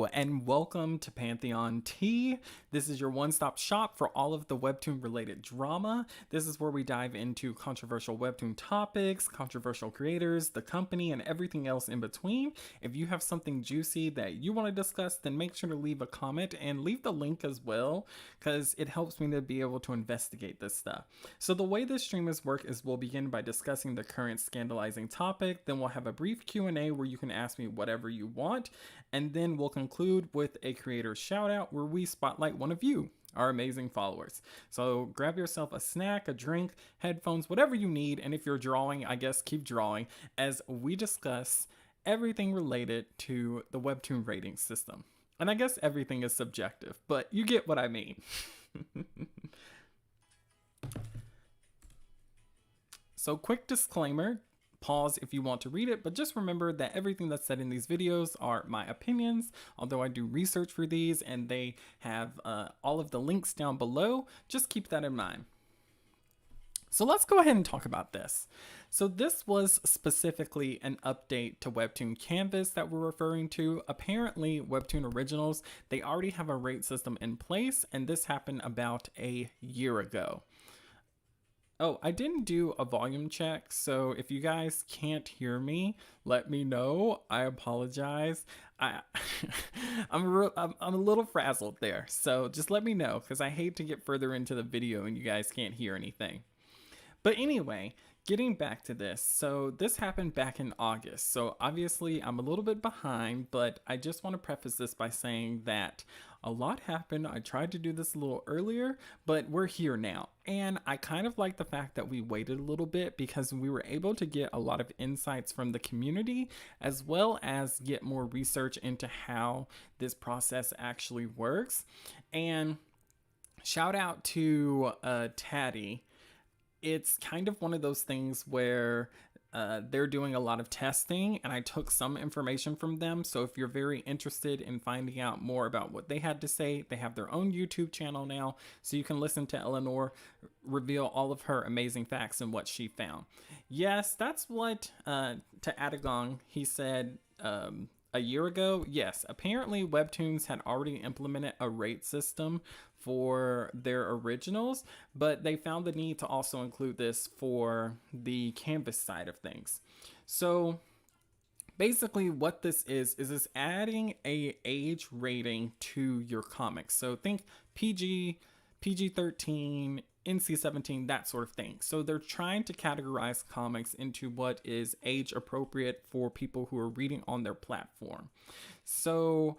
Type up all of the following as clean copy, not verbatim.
And welcome to Pantheon Tea. This is your one-stop shop for all of the Webtoon related drama. This is where we dive into controversial Webtoon topics, controversial creators, the company, and everything else in between. If you have something juicy that you want to discuss, then make sure to leave a comment and leave the link as well, because it helps me to be able to investigate this stuff. So the way this stream is work is we'll begin by discussing the current scandalizing topic, then we'll have a brief Q&A where you can ask me whatever you want, and then we'll conclude with a creator shout out where we spotlight one of you, our amazing followers. So grab yourself a snack, a drink, headphones, whatever you need, and if you're drawing, I guess keep drawing as we discuss everything related to the Webtoon rating system. And I guess everything is subjective, but you get what I mean. So quick disclaimer, pause if you want to read it, but just remember that everything that's said in these videos are my opinions, although I do research for these and they have all of the links down below. Just keep that in mind. So let's go ahead and talk about this. So this was specifically an update to Webtoon Canvas that we're referring to. Apparently Webtoon Originals, they already have a rate system in place, and this happened about a year ago. Oh, I didn't do a volume check, so if you guys can't hear me, let me know. I apologize. I'm a little frazzled there, so just let me know, because I hate to get further into the video and you guys can't hear anything. But anyway, getting back to this, so this happened back in August, so obviously I'm a little bit behind, but I just want to preface this by saying that a lot happened. I tried to do this a little earlier, but we're here now. And I kind of like the fact that we waited a little bit because we were able to get a lot of insights from the community, as well as get more research into how this process actually works. And shout out to Taddy. It's kind of one of those things where they're doing a lot of testing, and I took some information from them. So if you're very interested in finding out more about what they had to say, they have their own YouTube channel now, so you can listen to Eleanor reveal all of her amazing facts and what she found. Yes, that's what to Adagong, he said a year ago. Yes, apparently Webtoons had already implemented a rate system for their originals, but they found the need to also include this for the Canvas side of things. So basically what this is it's adding a age rating to your comics. So think PG, PG-13, NC-17, that sort of thing. So they're trying to categorize comics into what is age appropriate for people who are reading on their platform. So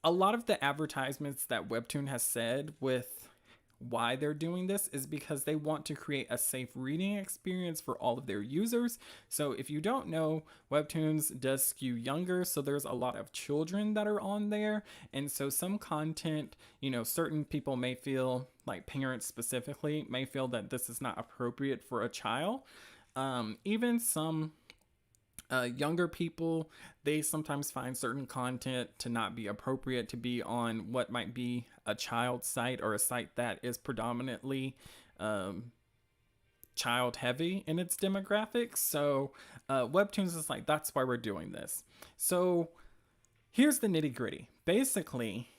a lot of the advertisements that Webtoon has said with why they're doing this is because they want to create a safe reading experience for all of their users. So if you don't know, Webtoons does skew younger, so there's a lot of children that are on there, and so some content, you know, certain people may feel, like parents specifically, may feel that this is not appropriate for a child. Even some younger people, they sometimes find certain content to not be appropriate to be on what might be a child site or a site that is predominantly child heavy in its demographics. So Webtoons is like, that's why we're doing this. So here's the nitty gritty. Basically,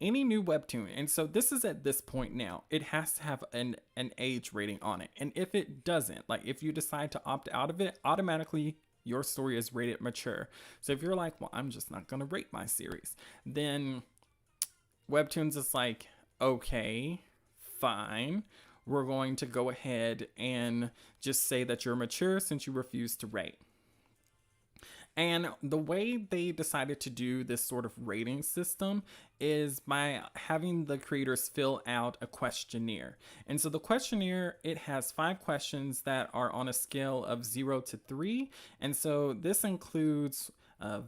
any new Webtoon, and so this is at this point now, it has to have an age rating on it. And if it doesn't, like if you decide to opt out of it, automatically your story is rated mature. So if you're like, well, I'm just not going to rate my series, then Webtoons is like, okay, fine. We're going to go ahead and just say that you're mature since you refuse to rate. And the way they decided to do this sort of rating system is by having the creators fill out a questionnaire. And so the questionnaire, it has 5 questions that are on a scale of 0 to 3. And so this includes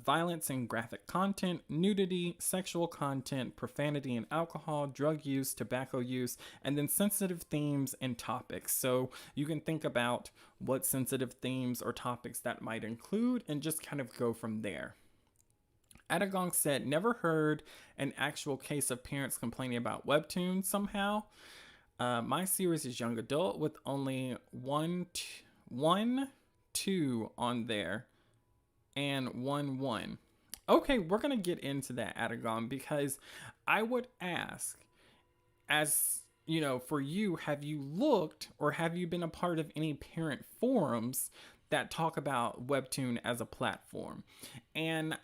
violence and graphic content, nudity, sexual content, profanity and alcohol, drug use, tobacco use, and then sensitive themes and topics. So you can think about what sensitive themes or topics that might include and just kind of go from there. Adagong said, never heard an actual case of parents complaining about Webtoons somehow. My series is young adult with only 1, 2 on there. And 1, 1. Okay, we're going to get into that, Adagon, because I would ask, as you know, for you, have you looked or have you been a part of any parent forums that talk about Webtoon as a platform? And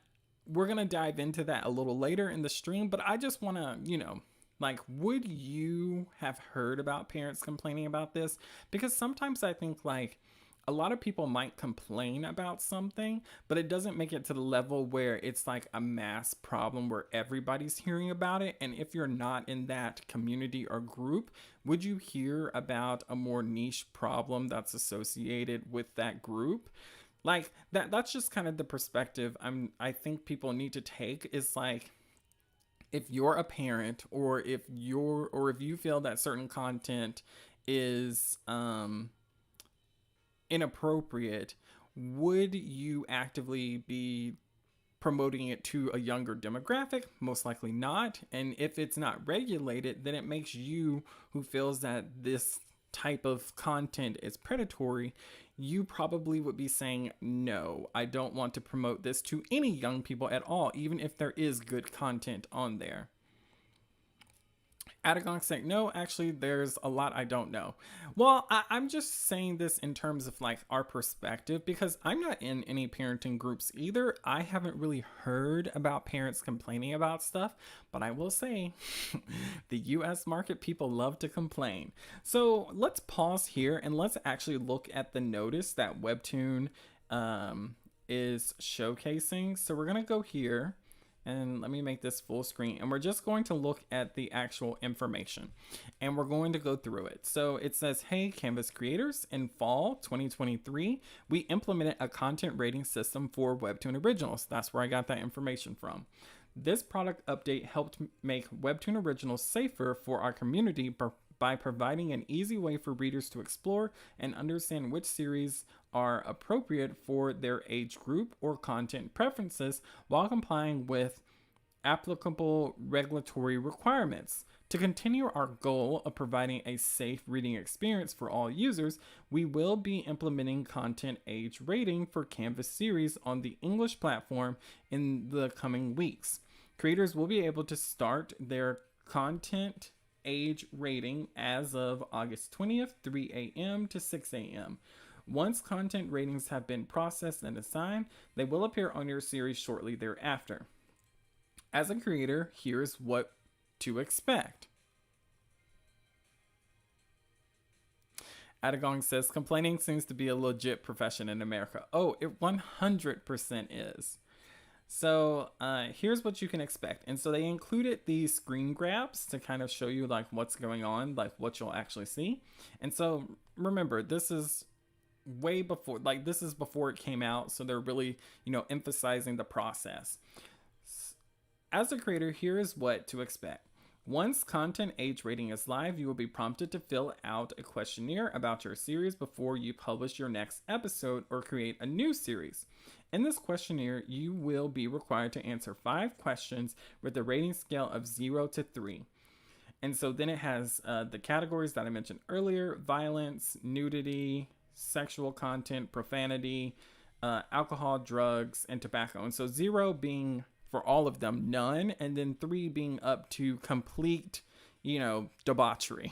we're going to dive into that a little later in the stream, but I just want to, like, would you have heard about parents complaining about this? Because sometimes I think, like, a lot of people might complain about something, but it doesn't make it to the level where it's like a mass problem where everybody's hearing about it. And if you're not in that community or group, would you hear about a more niche problem that's associated with that group? Like that's just kind of the perspective I think people need to take, is like, if you're a parent, or if you feel that certain content is inappropriate, would you actively be promoting it to a younger demographic? Most likely not. And if it's not regulated, then it makes you, who feels that this type of content is predatory, you probably would be saying, no, I don't want to promote this to any young people at all, even if there is good content on there. Adagon saying, no, actually, there's a lot I don't know. Well, I'm just saying this in terms of like our perspective, because I'm not in any parenting groups either. I haven't really heard about parents complaining about stuff, but I will say the US market, people love to complain. So let's pause here and let's actually look at the notice that Webtoon is showcasing. So we're going to go here. And let me make this full screen, and we're just going to look at the actual information, and we're going to go through it. So it says, hey, Canvas creators, in fall 2023, we implemented a content rating system for Webtoon Originals. That's where I got that information from. This product update helped make Webtoon Originals safer for our community by providing an easy way for readers to explore and understand which series are appropriate for their age group or content preferences while complying with applicable regulatory requirements. To continue our goal of providing a safe reading experience for all users, we will be implementing content age rating for Canvas series on the English platform in the coming weeks. Creators will be able to start their content age rating as of August 20th, 3 a.m. to 6 a.m. Once content ratings have been processed and assigned, they will appear on your series shortly thereafter. As a creator, here's what to expect. Adagong says, complaining seems to be a legit profession in America. Oh, it 100% is. So here's what you can expect. And so they included these screen grabs to kind of show you like what's going on, like what you'll actually see. And so remember, this is way before, like this is before it came out. So they're really, emphasizing the process. As a creator, here is what to expect. Once content age rating is live, you will be prompted to fill out a questionnaire about your series before you publish your next episode or create a new series. In this questionnaire, you will be required to answer 5 questions with a rating scale of 0 to 3. And so then it has the categories that I mentioned earlier: violence, nudity, sexual content, profanity, alcohol, drugs, and tobacco. And so 0 being, for all of them, none, and then 3 being up to complete, debauchery.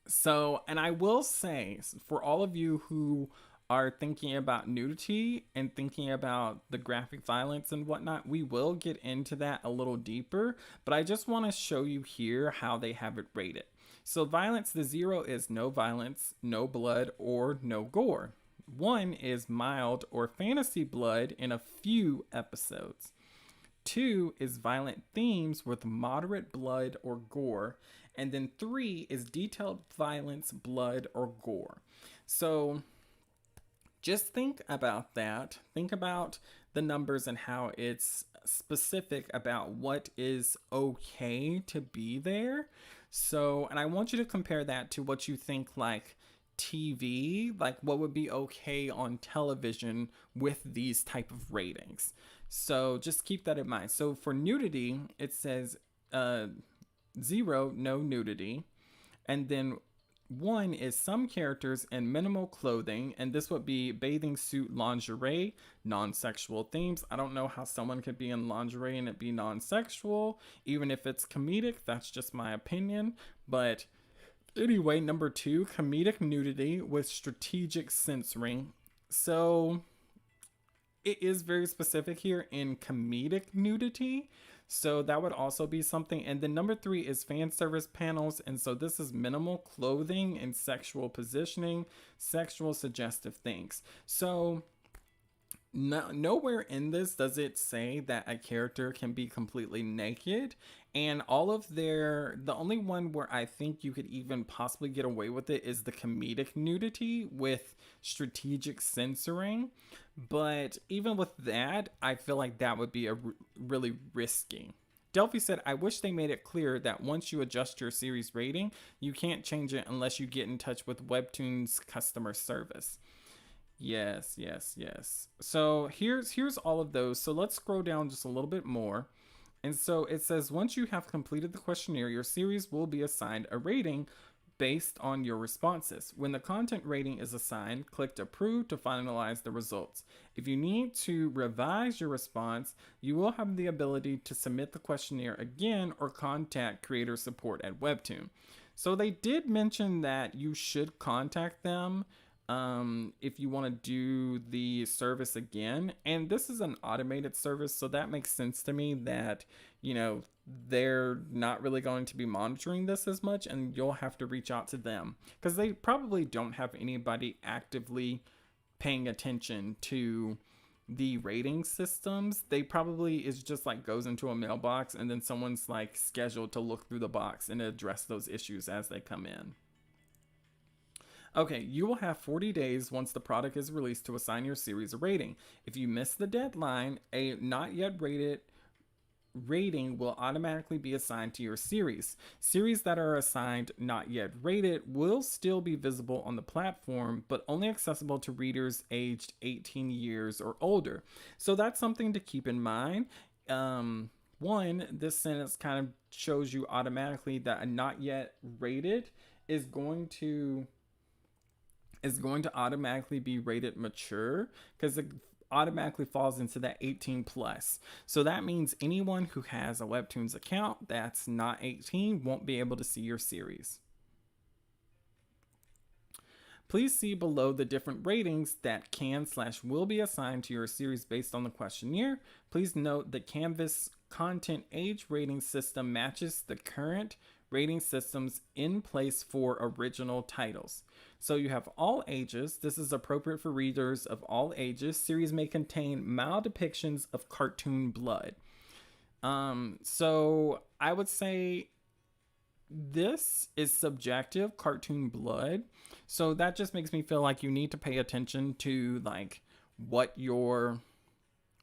So, and I will say, for all of you who are thinking about nudity and thinking about the graphic violence and whatnot, we will get into that a little deeper, but I just want to show you here how they have it rated. So violence, the 0 is no violence, no blood, or no gore. 1 is mild or fantasy blood in a few episodes. 2 is violent themes with moderate blood or gore. And then 3 is detailed violence, blood, or gore. So just think about that. Think about the numbers and how it's specific about what is okay to be there. So, and I want you to compare that to what you think like TV, like what would be okay on television with these type of ratings. So just keep that in mind. So for nudity, it says 0, no nudity. And then One is some characters in minimal clothing, and this would be bathing suit lingerie, non-sexual themes. I don't know how someone could be in lingerie and it be non-sexual, even if it's comedic. That's just my opinion. But anyway, number two, comedic nudity with strategic censoring. So it is very specific here in comedic nudity. So that would also be something. And then number three is fan service panels. And so this is minimal clothing and sexual positioning, sexual suggestive things. So nowhere in this does it say that a character can be completely naked. And the only one where I think you could even possibly get away with it is the comedic nudity with strategic censoring. But even with that, I feel like that would be really risky. Delphi said, I wish they made it clear that once you adjust your series rating, you can't change it unless you get in touch with Webtoons customer service. Yes. So here's all of those. So let's scroll down just a little bit more. And so it says, once you have completed the questionnaire, your series will be assigned a rating based on your responses. When the content rating is assigned, click Approve to finalize the results. If you need to revise your response, you will have the ability to submit the questionnaire again or contact creator support at Webtoon. So they did mention that you should contact them if you want to do the service again. And this is an automated service, so that makes sense to me that, they're not really going to be monitoring this as much, and you'll have to reach out to them because they probably don't have anybody actively paying attention to the rating systems. They probably is just like goes into a mailbox and then someone's like scheduled to look through the box and address those issues as they come in. Okay, you will have 40 days once the product is released to assign your series a rating. If you miss the deadline, a not yet rated rating will automatically be assigned to your series. Series that are assigned not yet rated will still be visible on the platform, but only accessible to readers aged 18 years or older. So that's something to keep in mind. One, this sentence kind of shows you automatically that a not yet rated is going to automatically be rated mature because it automatically falls into that 18 plus. So that means anyone who has a Webtoons account that's not 18 won't be able to see your series. Please see below the different ratings that can/will be assigned to your series based on the questionnaire. Please note the Canvas content age rating system matches the current rating systems in place for original titles. So you have all ages. This is appropriate for readers of all ages. Series may contain mild depictions of cartoon blood. So I would say this is subjective, cartoon blood. So that just makes me feel like you need to pay attention to like what your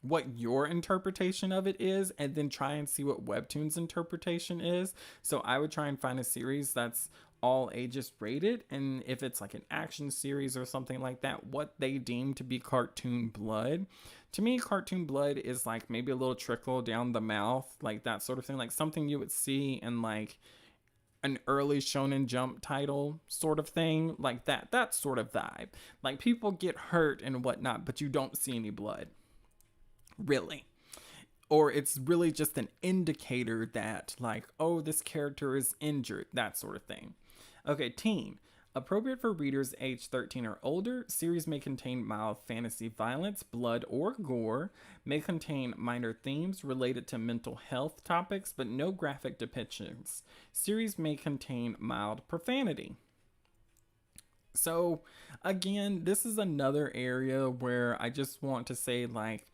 interpretation of it is, and then try and see what Webtoon's interpretation is. So I would try and find a series that's all ages rated, and if it's like an action series or something like that, what they deem to be cartoon blood. To me, cartoon blood is like maybe a little trickle down the mouth, like that sort of thing, like something you would see in like an early Shonen Jump title sort of thing, like that sort of vibe. Like people get hurt and whatnot, but you don't see any blood, really. Or it's really just an indicator that like, oh, this character is injured, that sort of thing. Okay, teen. Appropriate for readers age 13 or older. Series may contain mild fantasy violence, blood, or gore. May contain minor themes related to mental health topics, but no graphic depictions. Series may contain mild profanity. So, again, this is another area where I just want to say, like,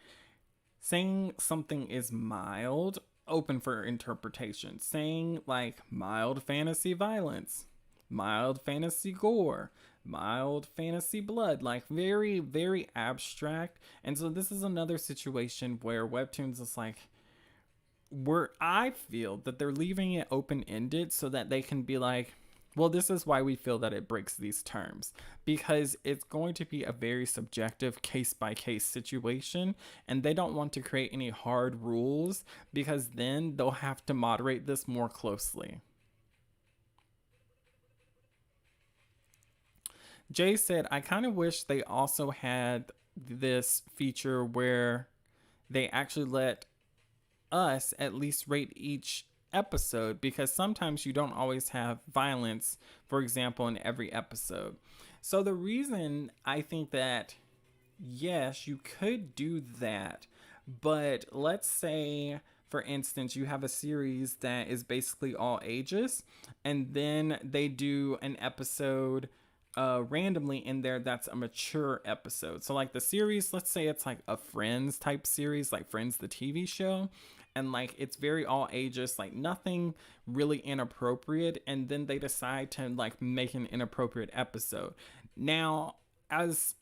saying something is mild, open for interpretation. Saying, like, mild fantasy violence, mild fantasy gore, mild fantasy blood, like very, very abstract. And so this is another situation where Webtoons is like, I feel that they're leaving it open-ended so that they can be like, well, this is why we feel that it breaks these terms, because it's going to be a very subjective case-by-case situation, and they don't want to create any hard rules because then they'll have to moderate this more closely. Jay said, I kind of wish they also had this feature where they actually let us at least rate each episode, because sometimes you don't always have violence, for example, in every episode. So the reason I think that, yes, you could do that, but let's say, for instance, you have a series that is basically all ages, and then they do an episode randomly in there that's a mature episode. So, like the series, let's say it's like a Friends type series, like Friends, the TV show, and like it's very all ages, like nothing really inappropriate, and then they decide to like make an inappropriate episode. Now, as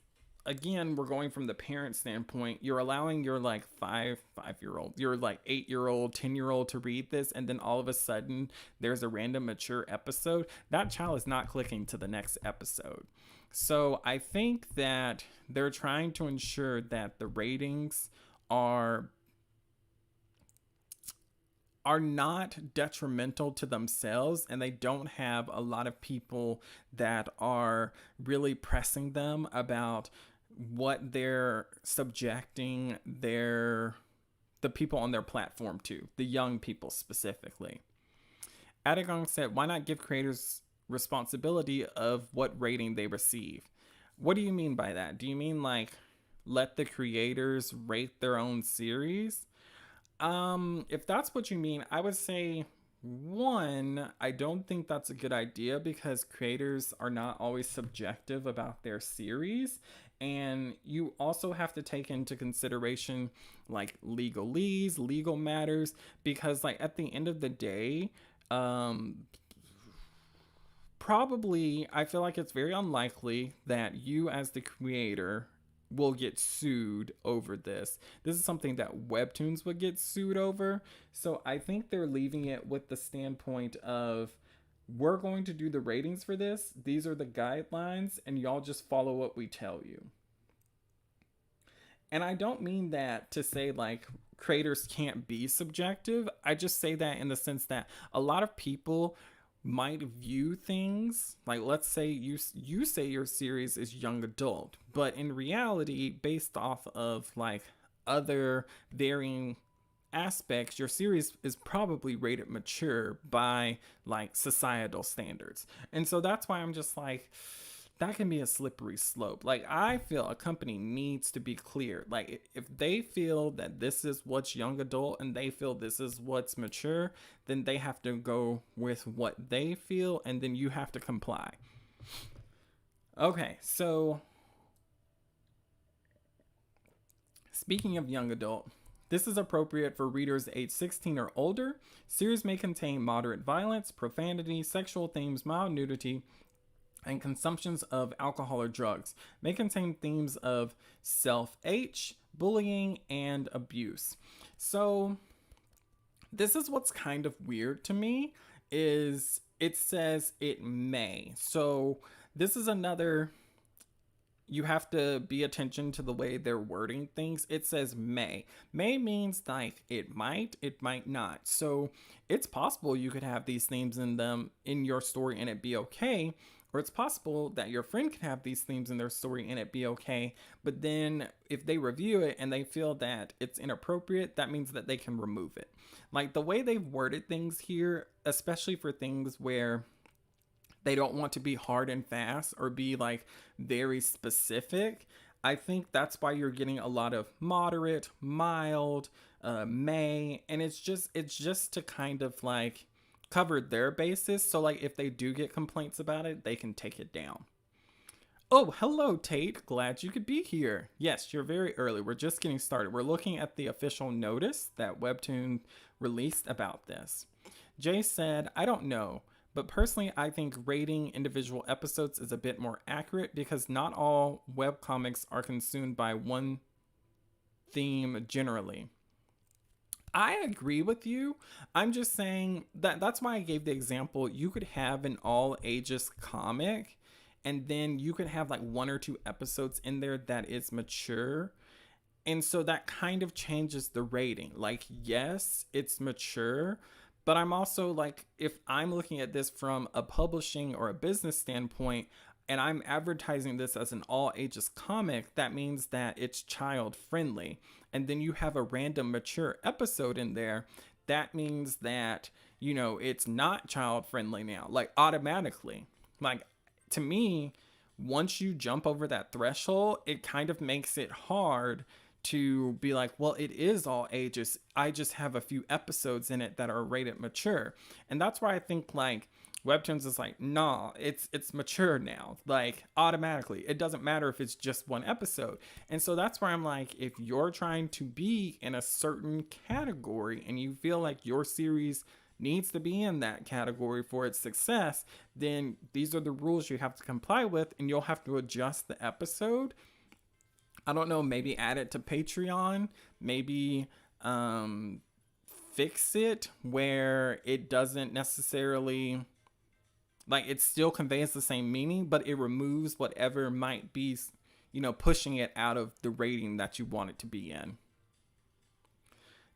again, we're going from the parent standpoint, you're allowing your like five-year old, your like 8-year old, 10-year old to read this, and then all of a sudden there's a random mature episode. That child is not clicking to the next episode. So I think that they're trying to ensure that the ratings are not detrimental to themselves, and they don't have a lot of people that are really pressing them about what they're subjecting the people on their platform to, the young people specifically. Adagong said, why not give creators responsibility of what rating they receive? What do you mean by that? Do you mean like let the creators rate their own series? If that's what you mean, I would say, one, I don't think that's a good idea, because creators are not always subjective about their series. And you also have to take into consideration like legalese, legal matters, because like at the end of the day, probably I feel like it's very unlikely that you as the creator will get sued over this. This is something that Webtoons would get sued over. So I think they're leaving it with the standpoint of, we're going to do the ratings for this. These are the guidelines, and y'all just follow what we tell you. And I don't mean that to say like creators can't be subjective. I just say that in the sense that a lot of people might view things like, let's say you say your series is young adult, but in reality, based off of like other varying aspects, your series is probably rated mature by like societal standards. And so that's why I'm just like, that can be a slippery slope. Like, I feel a company needs to be clear. Like, if they feel that this is what's young adult and they feel this is what's mature, then they have to go with what they feel, and then you have to comply. Okay, so speaking of young adult, this is appropriate for readers age 16 or older. Series may contain moderate violence, profanity, sexual themes, mild nudity, and consumptions of alcohol or drugs. May contain themes of self-H, bullying, and abuse. So this is what's kind of weird to me, is it says it may. So this is another, you have to be attention to the way they're wording things. It says may. May means like it might not. So it's possible you could have these themes in them in your story and it be okay. Or it's possible that your friend could have these themes in their story and it be okay. But then if they review it and they feel that it's inappropriate, that means that they can remove it. Like the way they've worded things here, especially for things where they don't want to be hard and fast or be like very specific, I think that's why you're getting a lot of moderate, mild, may, and it's just to kind of like cover their bases. So like if they do get complaints about it, they can take it down. Oh, hello, Tate. Glad you could be here. Yes, you're very early. We're just getting started. We're looking at the official notice that Webtoon released about this. Jay said, I don't know, but personally, I think rating individual episodes is a bit more accurate because not all webcomics are consumed by one theme generally. I agree with you. I'm just saying that's why I gave the example. You could have an all ages comic, and then you could have like 1 or 2 episodes in there that is mature. And so that kind of changes the rating. Like, yes, it's mature, but I'm also like, if I'm looking at this from a publishing or a business standpoint, and I'm advertising this as an all ages comic, that means that it's child friendly. And then you have a random mature episode in there, that means that, you know, it's not child friendly now, like automatically. Like, to me, once you jump over that threshold, it kind of makes it hard to be like, well, it is all ages. I just have a few episodes in it that are rated mature. And that's why I think like Webtoons is like, nah, it's mature now. Like automatically. It doesn't matter if it's just one episode. And so that's where I'm like, if you're trying to be in a certain category and you feel like your series needs to be in that category for its success, then these are the rules you have to comply with, and you'll have to adjust the episode. I don't know, maybe add it to Patreon, maybe fix it where it doesn't necessarily, like, it still conveys the same meaning, but it removes whatever might be, you know, pushing it out of the rating that you want it to be in.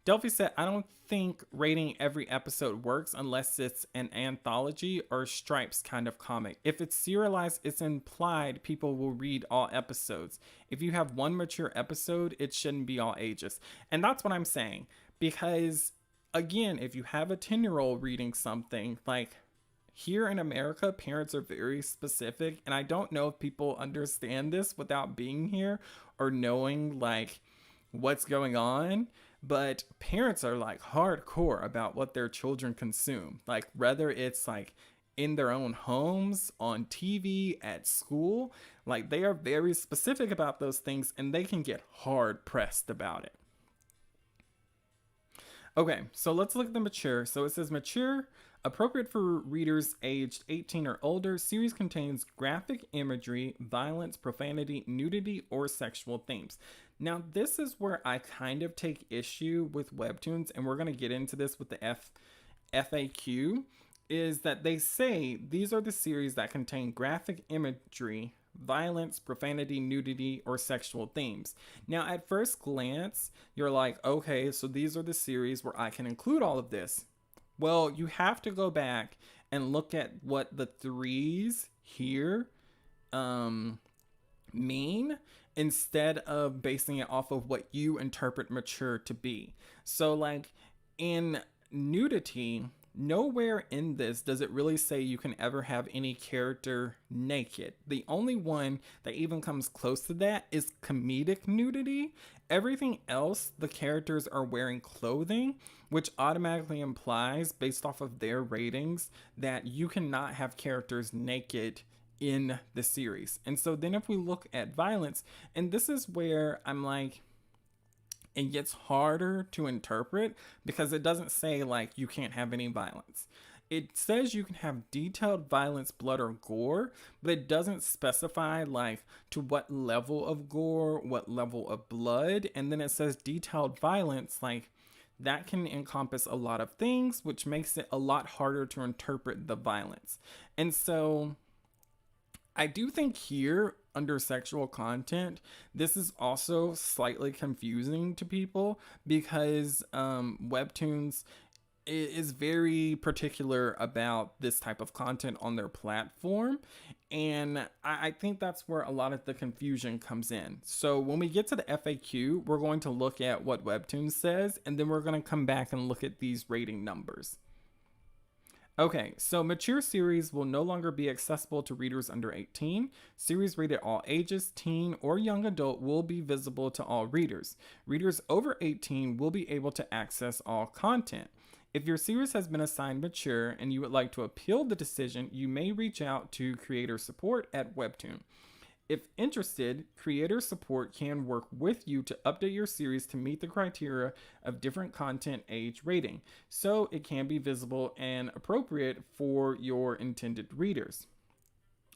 Delphi said, I don't think rating every episode works unless it's an anthology or stripes kind of comic. If it's serialized, it's implied people will read all episodes. If you have one mature episode, it shouldn't be all ages. And that's what I'm saying. Because, again, if you have a 10-year-old reading something, like, here in America, parents are very specific. And I don't know if people understand this without being here or knowing, like, what's going on. But parents are like hardcore about what their children consume. Like whether it's like in their own homes, on TV, at school, like they are very specific about those things and they can get hard pressed about it. Okay, so let's look at the mature. So it says mature, appropriate for readers aged 18 or older. Series contains graphic imagery, violence, profanity, nudity, or sexual themes. Now, this is where I kind of take issue with Webtoons, and we're going to get into this with the FAQ, is that they say these are the series that contain graphic imagery, violence, profanity, nudity, or sexual themes. Now, at first glance, you're like, okay, so these are the series where I can include all of this. Well, you have to go back and look at what the threes here mean, instead of basing it off of what you interpret mature to be. So like in nudity, nowhere in this does it really say you can ever have any character naked. The only one that even comes close to that is comedic nudity. Everything else, the characters are wearing clothing, which automatically implies, based off of their ratings, that you cannot have characters naked in the series. And so then if we look at violence, and this is where I'm like, it gets harder to interpret because it doesn't say like you can't have any violence. It says you can have detailed violence, blood, or gore, but it doesn't specify like to what level of gore, what level of blood. And then it says detailed violence, like that can encompass a lot of things, which makes it a lot harder to interpret the violence. And so I do think here under sexual content, this is also slightly confusing to people because Webtoons is very particular about this type of content on their platform. And I think that's where a lot of the confusion comes in. So when we get to the FAQ, we're going to look at what Webtoons says, and then we're going to come back and look at these rating numbers. Okay, so mature series will no longer be accessible to readers under 18. Series rated all ages, teen, or young adult will be visible to all readers. Readers over 18 will be able to access all content. If your series has been assigned mature and you would like to appeal the decision, you may reach out to creator support at Webtoon. If interested, creator support can work with you to update your series to meet the criteria of different content age rating, so it can be visible and appropriate for your intended readers.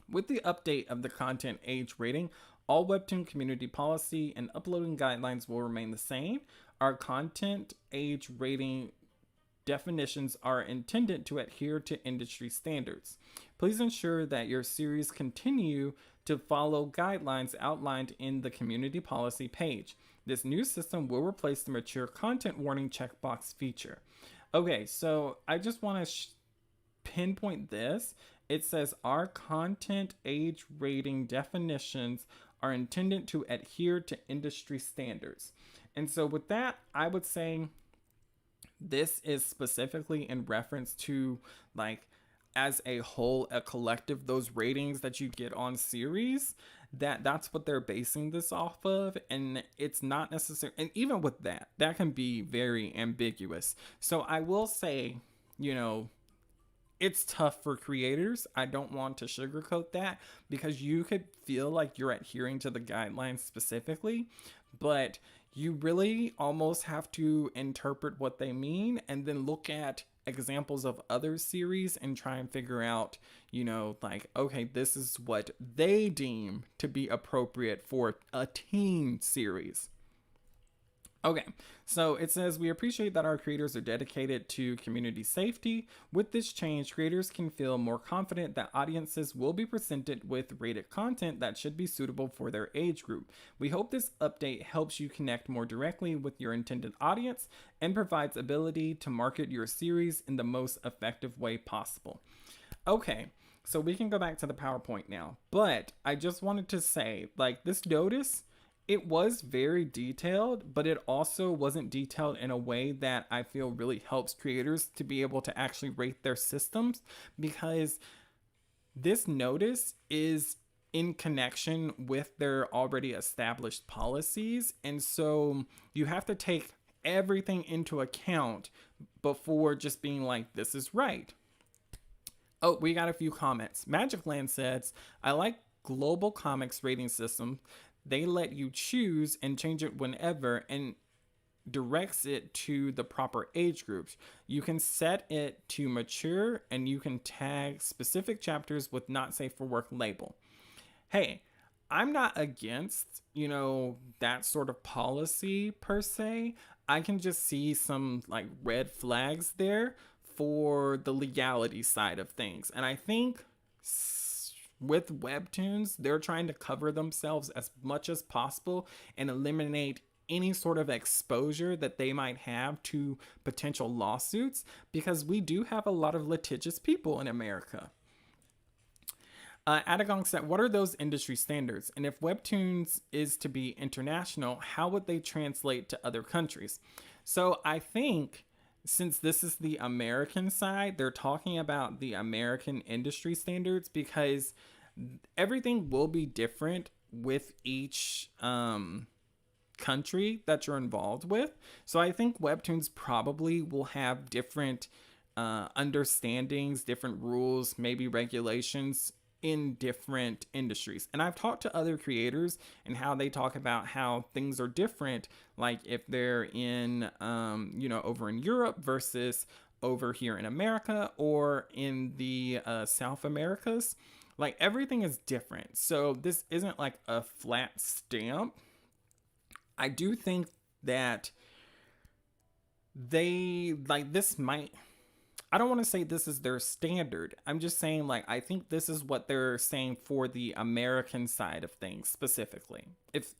With the update of the content age rating, all Webtoon community policy and uploading guidelines will remain the same. Our content age rating definitions are intended to adhere to industry standards. Please ensure that your series continue to follow guidelines outlined in the community policy page. This new system will replace the mature content warning checkbox feature. Okay, so I just want to pinpoint this It says our content age rating definitions are intended to adhere to industry standards. And so, with that, I would say this is specifically in reference to, like, as a whole, a collective, those ratings that you get on series, that's what they're basing this off of. And it's not necessary, and even with that, that can be very ambiguous. So I will say, you know, it's tough for creators. I don't want to sugarcoat that, because you could feel like you're adhering to the guidelines specifically, but you really almost have to interpret what they mean and then look at examples of other series and try and figure out, you know, like, okay, this is what they deem to be appropriate for a teen series. Okay, so it says, we appreciate that our creators are dedicated to community safety. With this change, creators can feel more confident that audiences will be presented with rated content that should be suitable for their age group. We hope this update helps you connect more directly with your intended audience and provides ability to market your series in the most effective way possible. Okay, so we can go back to the PowerPoint now, but I just wanted to say, like, this notice, it was very detailed, but it also wasn't detailed in a way that I feel really helps creators to be able to actually rate their systems, because this notice is in connection with their already established policies. And so you have to take everything into account before just being like, this is right. Oh, we got a few comments. Magic Land says, I like global comics rating system. They let you choose and change it whenever and directs it to the proper age groups. You can set it to mature and you can tag specific chapters with not safe for work label. Hey, I'm not against, you know, that sort of policy per se. I can just see some like red flags there for the legality side of things. And I think with Webtoons, they're trying to cover themselves as much as possible and eliminate any sort of exposure that they might have to potential lawsuits, because we do have a lot of litigious people in America. Adagong said, what are those industry standards? And if Webtoons is to be international, how would they translate to other countries? So I think, since this is the American side, they're talking about the American industry standards, because everything will be different with each country that you're involved with. So I think Webtoons probably will have different understandings, different rules, maybe regulations in different industries. And I've talked to other creators and how they talk about how things are different, like if they're in, over in Europe versus over here in America or in the South Americas. Like, everything is different. So this isn't like a flat stamp. I do think that they, like, this might, I don't want to say this is their standard. I'm just saying, like, I think this is what they're saying for the American side of things specifically. If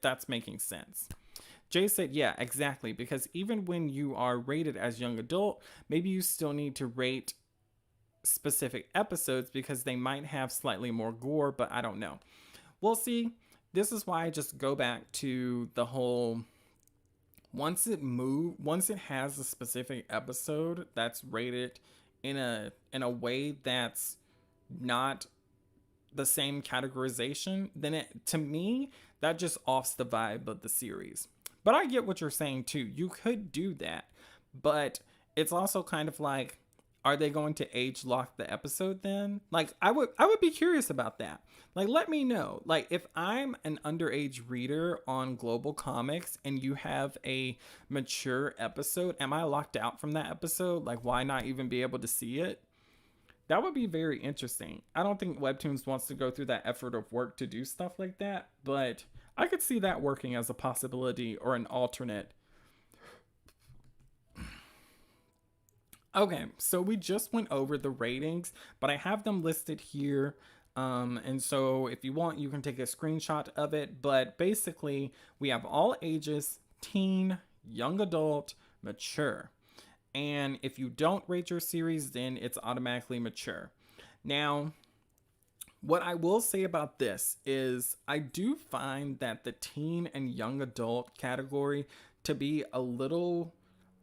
that's making sense. Jay said, yeah, exactly. Because even when you are rated as young adult, maybe you still need to rate specific episodes because they might have slightly more gore, but I don't know. We'll see. This is why I just go back to the whole, once it has a specific episode that's rated in a way that's not the same categorization, then it, to me, that just offs the vibe of the series. But I get what you're saying too. You could do that, but it's also kind of like, are they going to age lock the episode then? Like, I would be curious about that. Like, let me know. Like, if I'm an underage reader on Global Comics and you have a mature episode, am I locked out from that episode? Like, why not even be able to see it? That would be very interesting. I don't think Webtoons wants to go through that effort of work to do stuff like that, but I could see that working as a possibility or an alternate. Okay, so we just went over the ratings, but I have them listed here. And so if you want, you can take a screenshot of it. But basically, we have all ages, teen, young adult, mature. And if you don't rate your series, then it's automatically mature. Now, what I will say about this is I do find that the teen and young adult category to be a little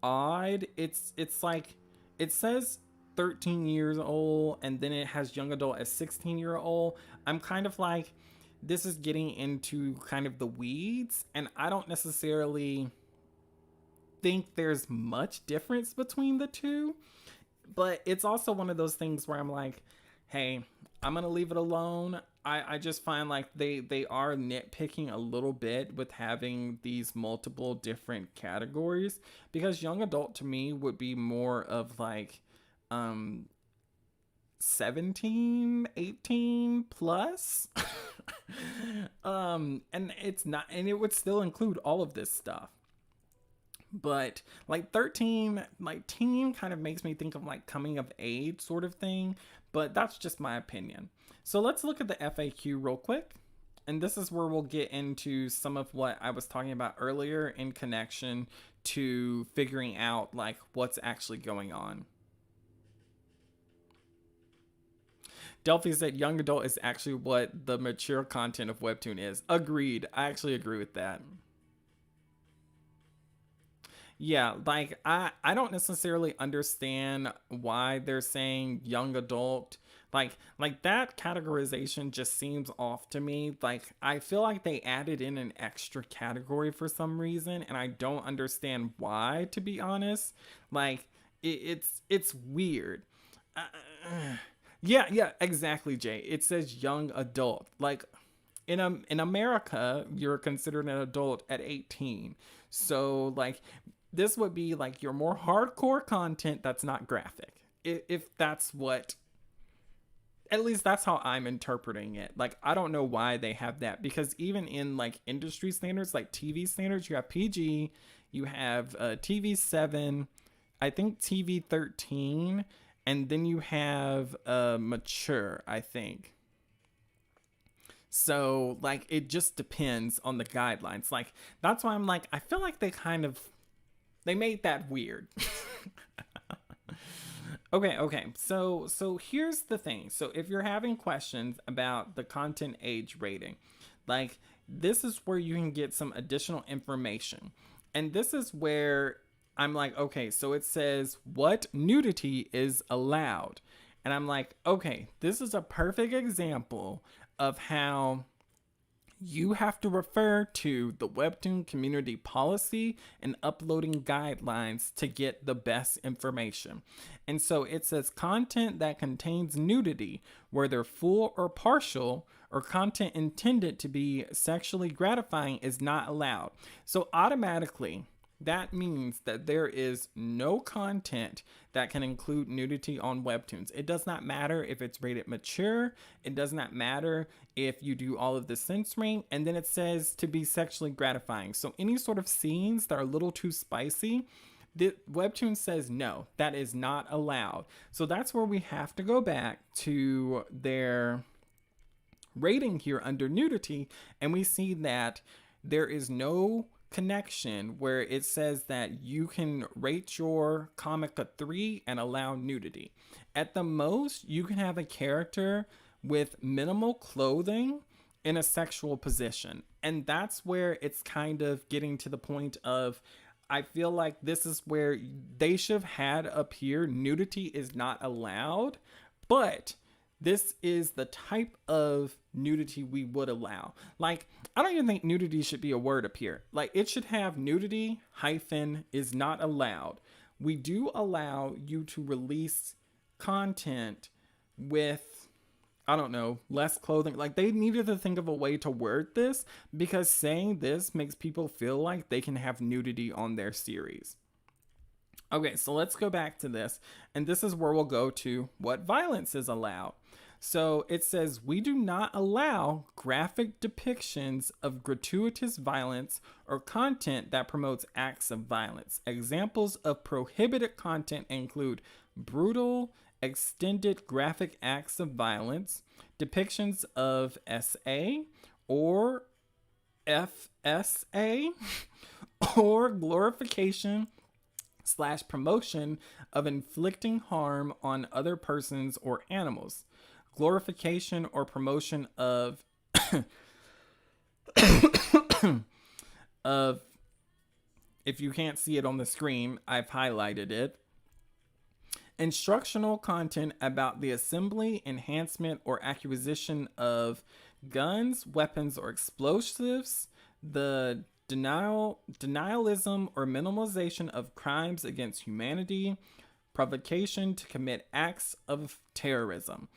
odd. It's like it says 13 years old and then it has young adult as 16-year-old. I'm kind of like, this is getting into kind of the weeds, and I don't necessarily think there's much difference between the two. But it's also one of those things where I'm like, hey, I'm gonna leave it alone. I just find like they are nitpicking a little bit with having these multiple different categories, because young adult to me would be more of like 17, 18 plus. And it's not, and it would still include all of this stuff. But like 13, like teen kind of makes me think of like coming of age sort of thing, but that's just my opinion. So let's look at the FAQ real quick. And this is where we'll get into some of what I was talking about earlier in connection to figuring out like what's actually going on. Delphi said young adult is actually what the mature content of Webtoon is. Agreed. I actually agree with that. Yeah, like I don't necessarily understand why they're saying young adult. Like that categorization just seems off to me. Like I feel like they added in an extra category for some reason, and I don't understand why, to be honest. Like it's weird. Yeah, exactly, Jay. It says young adult. Like in America, you're considered an adult at 18. So like this would be like your more hardcore content that's not graphic. If that's what, at least that's how I'm interpreting it. Like I don't know why they have that, because even in like industry standards, like TV standards, you have PG, you have TV 7, I think TV 13, and then you have mature, I think. So like it just depends on the guidelines. Like that's why I'm like, I feel like they made that weird. Okay. So here's the thing. So if you're having questions about the content age rating, like this is where you can get some additional information. And this is where I'm like, okay, so it says what nudity is allowed. And I'm like, okay, this is a perfect example of how you have to refer to the Webtoon community policy and uploading guidelines to get the best information. And so it says content that contains nudity, whether full or partial, or content intended to be sexually gratifying is not allowed. So automatically, that means that there is no content that can include nudity on Webtoons. It does not matter if it's rated mature. It does not matter if you do all of the censoring. And then it says to be sexually gratifying. So any sort of scenes that are a little too spicy, the Webtoon says no, that is not allowed. So that's where we have to go back to their rating here under nudity. And we see that there is no connection where it says that you can rate your comic a 3 and allow nudity. At the most, you can have a character with minimal clothing in a sexual position. And that's where it's kind of getting to the point of, I feel like this is where they should have had up here, nudity is not allowed, but this is the type of nudity we would allow. Like, I don't even think nudity should be a word up here. Like, it should have nudity hyphen is not allowed. We do allow you to release content with, I don't know, less clothing. Like, they needed to think of a way to word this, because saying this makes people feel like they can have nudity on their series. Okay, so let's go back to this. And this is where we'll go to what violence is allowed. So it says, we do not allow graphic depictions of gratuitous violence or content that promotes acts of violence. Examples of prohibited content include brutal, extended graphic acts of violence, depictions of SA or FSA, or glorification / promotion of inflicting harm on other persons or animals. glorification or promotion of of, if you can't see it on the screen, I've highlighted it. Instructional content about the assembly, enhancement, or acquisition of guns, weapons, or explosives, the denialism or minimalization of crimes against humanity, provocation to commit acts of terrorism.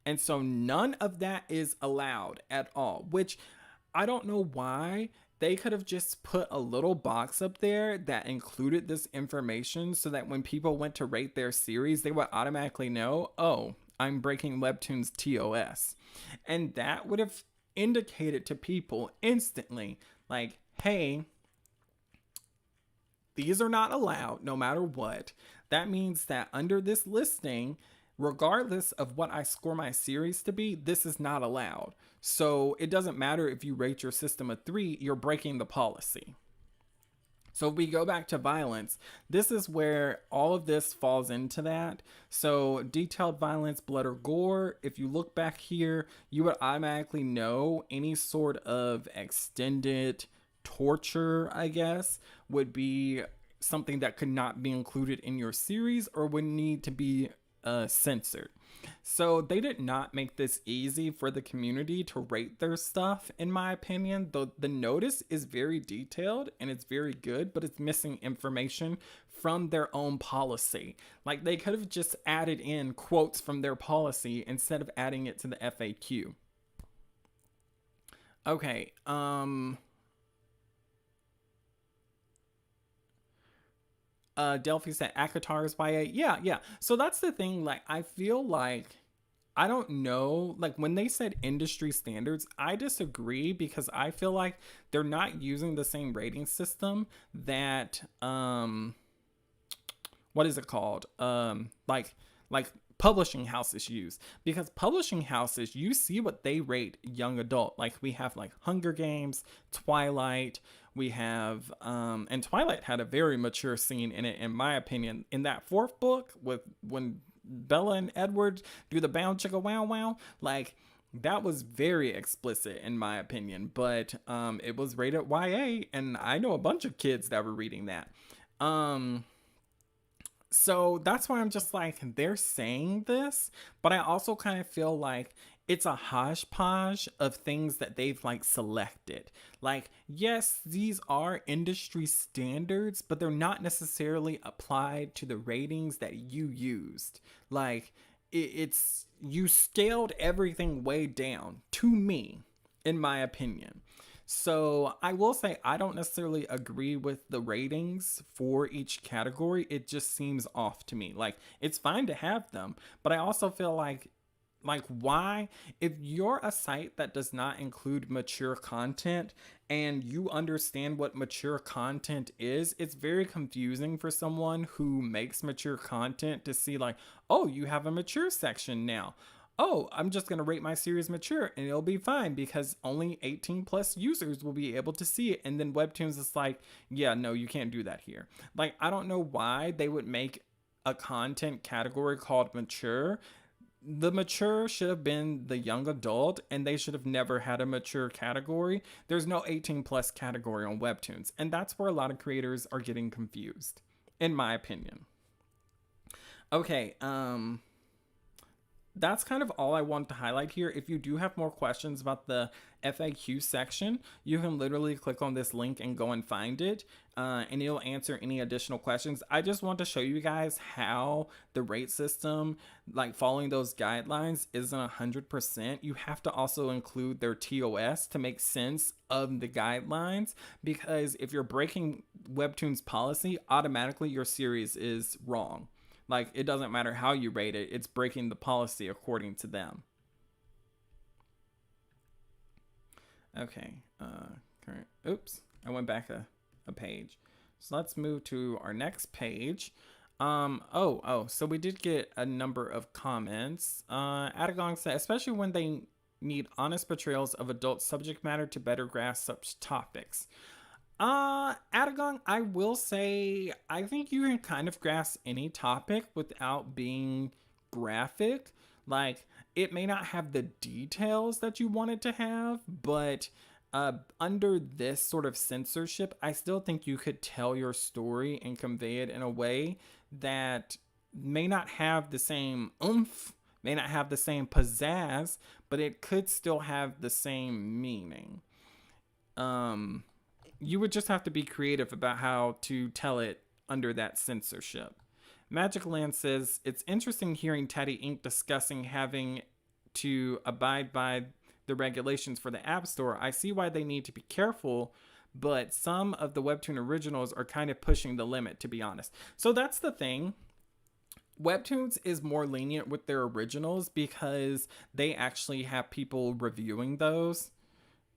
And so none of that is allowed at all, which I don't know why. They could have just put a little box up there that included this information so that when people went to rate their series, they would automatically know, oh, I'm breaking Webtoons TOS. And that would have indicated to people instantly, like, hey, these are not allowed no matter what. That means that under this listing, regardless of what I score my series to be, this is not allowed. So it doesn't matter if you rate your system a 3, you're breaking the policy. So if we go back to violence, this is where all of this falls into that. So detailed violence, blood or gore, if you look back here, you would automatically know any sort of extended torture, I guess, would be something that could not be included in your series or would need to be censored. So they did not make this easy for the community to rate their stuff, in my opinion. The notice is very detailed and it's very good, but it's missing information from their own policy. Like, they could have just added in quotes from their policy instead of adding it to the FAQ. Okay, Delphi said Akatar's YA. Yeah. So that's the thing. Like, I feel like, I don't know, like when they said industry standards, I disagree because I feel like they're not using the same rating system that, what is it called? Like publishing houses use, because publishing houses, you see what they rate young adult. Like, we have like Hunger Games, Twilight, we have and Twilight had a very mature scene in it, in my opinion, in that 4th book with when Bella and Edward do the bound chicka wow wow. Like, that was very explicit in my opinion, but it was rated YA, and I know a bunch of kids that were reading that. So that's why I'm just like, they're saying this, but I also kind of feel like it's a hodgepodge of things that they've like selected. Like, yes, these are industry standards, but they're not necessarily applied to the ratings that you used. Like, it's you scaled everything way down, to me, in my opinion. So I will say I don't necessarily agree with the ratings for each category. It just seems off to me. Like, it's fine to have them, but I also feel like why, if you're a site that does not include mature content and you understand what mature content is, it's very confusing for someone who makes mature content to see like, oh, you have a mature section now. Oh, I'm just going to rate my series mature and it'll be fine because only 18 plus users will be able to see it. And then Webtoons is like, yeah, no, you can't do that here. Like, I don't know why they would make a content category called mature. The mature should have been the young adult, and they should have never had a mature category. There's no 18 plus category on Webtoons, and that's where a lot of creators are getting confused, in my opinion. Okay, that's kind of all I want to highlight here. If you do have more questions about the FAQ section, you can literally click on this link and go and find it, and it'll answer any additional questions. I just want to show you guys how the rate system, like following those guidelines, isn't 100%. You have to also include their TOS to make sense of the guidelines, because if you're breaking Webtoons policy, automatically your series is wrong. Like, it doesn't matter how you rate it, it's breaking the policy according to them. Okay, oops, I went back a page. So let's move to our next page. So we did get a number of comments. Adagong said, especially when they need honest portrayals of adult subject matter to better grasp such topics. Adagong, I will say, I think you can kind of grasp any topic without being graphic. Like, it may not have the details that you want it to have, but under this sort of censorship, I still think you could tell your story and convey it in a way that may not have the same oomph, may not have the same pizzazz, but it could still have the same meaning. You would just have to be creative about how to tell it under that censorship. Magic Land says, it's interesting hearing Teddy Inc. discussing having to abide by the regulations for the App Store. I see why they need to be careful, but some of the Webtoon originals are kind of pushing the limit, to be honest. So that's the thing. Webtoons is more lenient with their originals because they actually have people reviewing those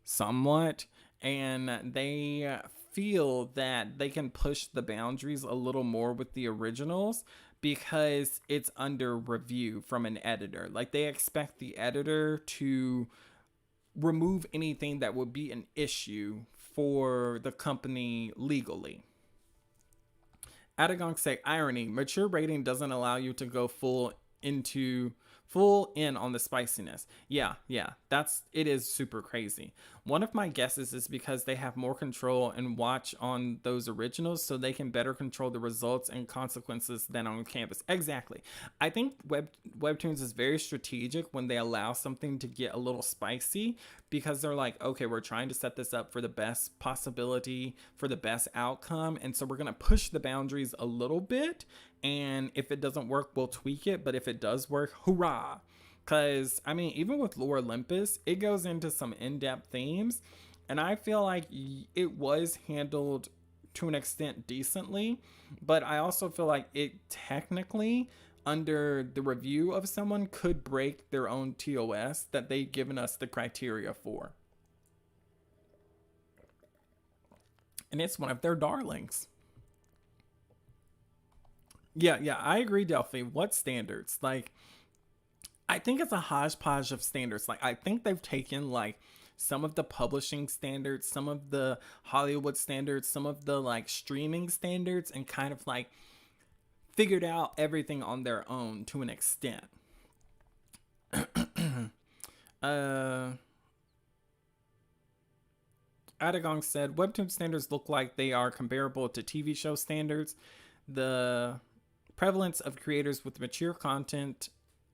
somewhat, and they feel that they can push the boundaries a little more with the originals because it's under review from an editor. Like, they expect the editor to remove anything that would be an issue for the company legally. Adagong say, irony, mature rating doesn't allow you to go full in on the spiciness. Yeah, it is super crazy. One of my guesses is because they have more control and watch on those originals, so they can better control the results and consequences than on Canvas. Exactly. I think Webtoons is very strategic when they allow something to get a little spicy, because they're like, okay, we're trying to set this up for the best possibility, for the best outcome, and so we're going to push the boundaries a little bit, and if it doesn't work, we'll tweak it, but if it does work, hoorah. Because, I mean, even with Lore Olympus, it goes into some in-depth themes, and I feel like it was handled to an extent decently, but I also feel like it technically, under the review of someone, could break their own TOS that they've given us the criteria for. And it's one of their darlings. Yeah, I agree, Delphi. What standards? Like, I think it's a hodgepodge of standards. Like, I think they've taken, like, some of the publishing standards, some of the Hollywood standards, some of the, like, streaming standards, and kind of, like, figured out everything on their own to an extent. Adagong said, Webtoon standards look like they are comparable to TV show standards. The prevalence of creators with mature content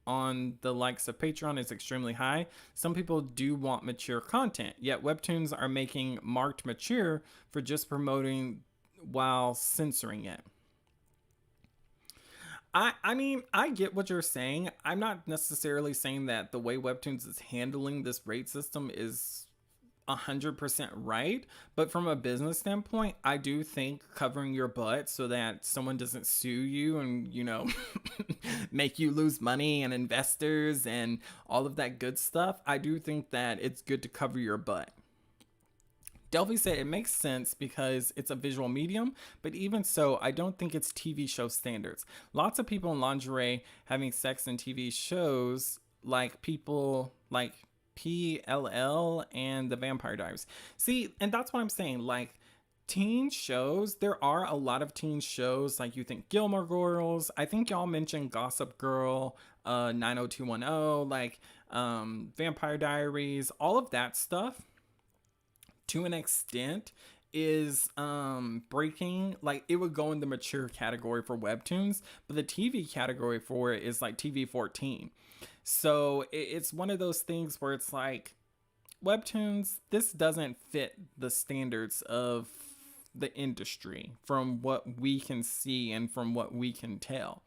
on the likes of Patreon is extremely high. Some people do want mature content, yet Webtoons are making marked mature for just promoting while censoring it. I mean, I get what you're saying. I'm not necessarily saying that the way Webtoons is handling this rate system is 100% right, but from a business standpoint, I do think covering your butt so that someone doesn't sue you and, you know, make you lose money and investors and all of that good stuff, I do think that it's good to cover your butt. Delphi said it makes sense because it's a visual medium, but even so, I don't think it's TV show standards. Lots of people in lingerie having sex in TV shows, like people like PLL and the Vampire Diaries. See, and that's what I'm saying, like, teen shows, there are a lot of teen shows, like you think Gilmore Girls, I think y'all mentioned Gossip Girl, 90210, like Vampire Diaries, all of that stuff to an extent is breaking, like, it would go in the mature category for Webtoons, but the TV category for it is like TV 14. So it's one of those things where it's like, Webtoons, this doesn't fit the standards of the industry from what we can see and from what we can tell.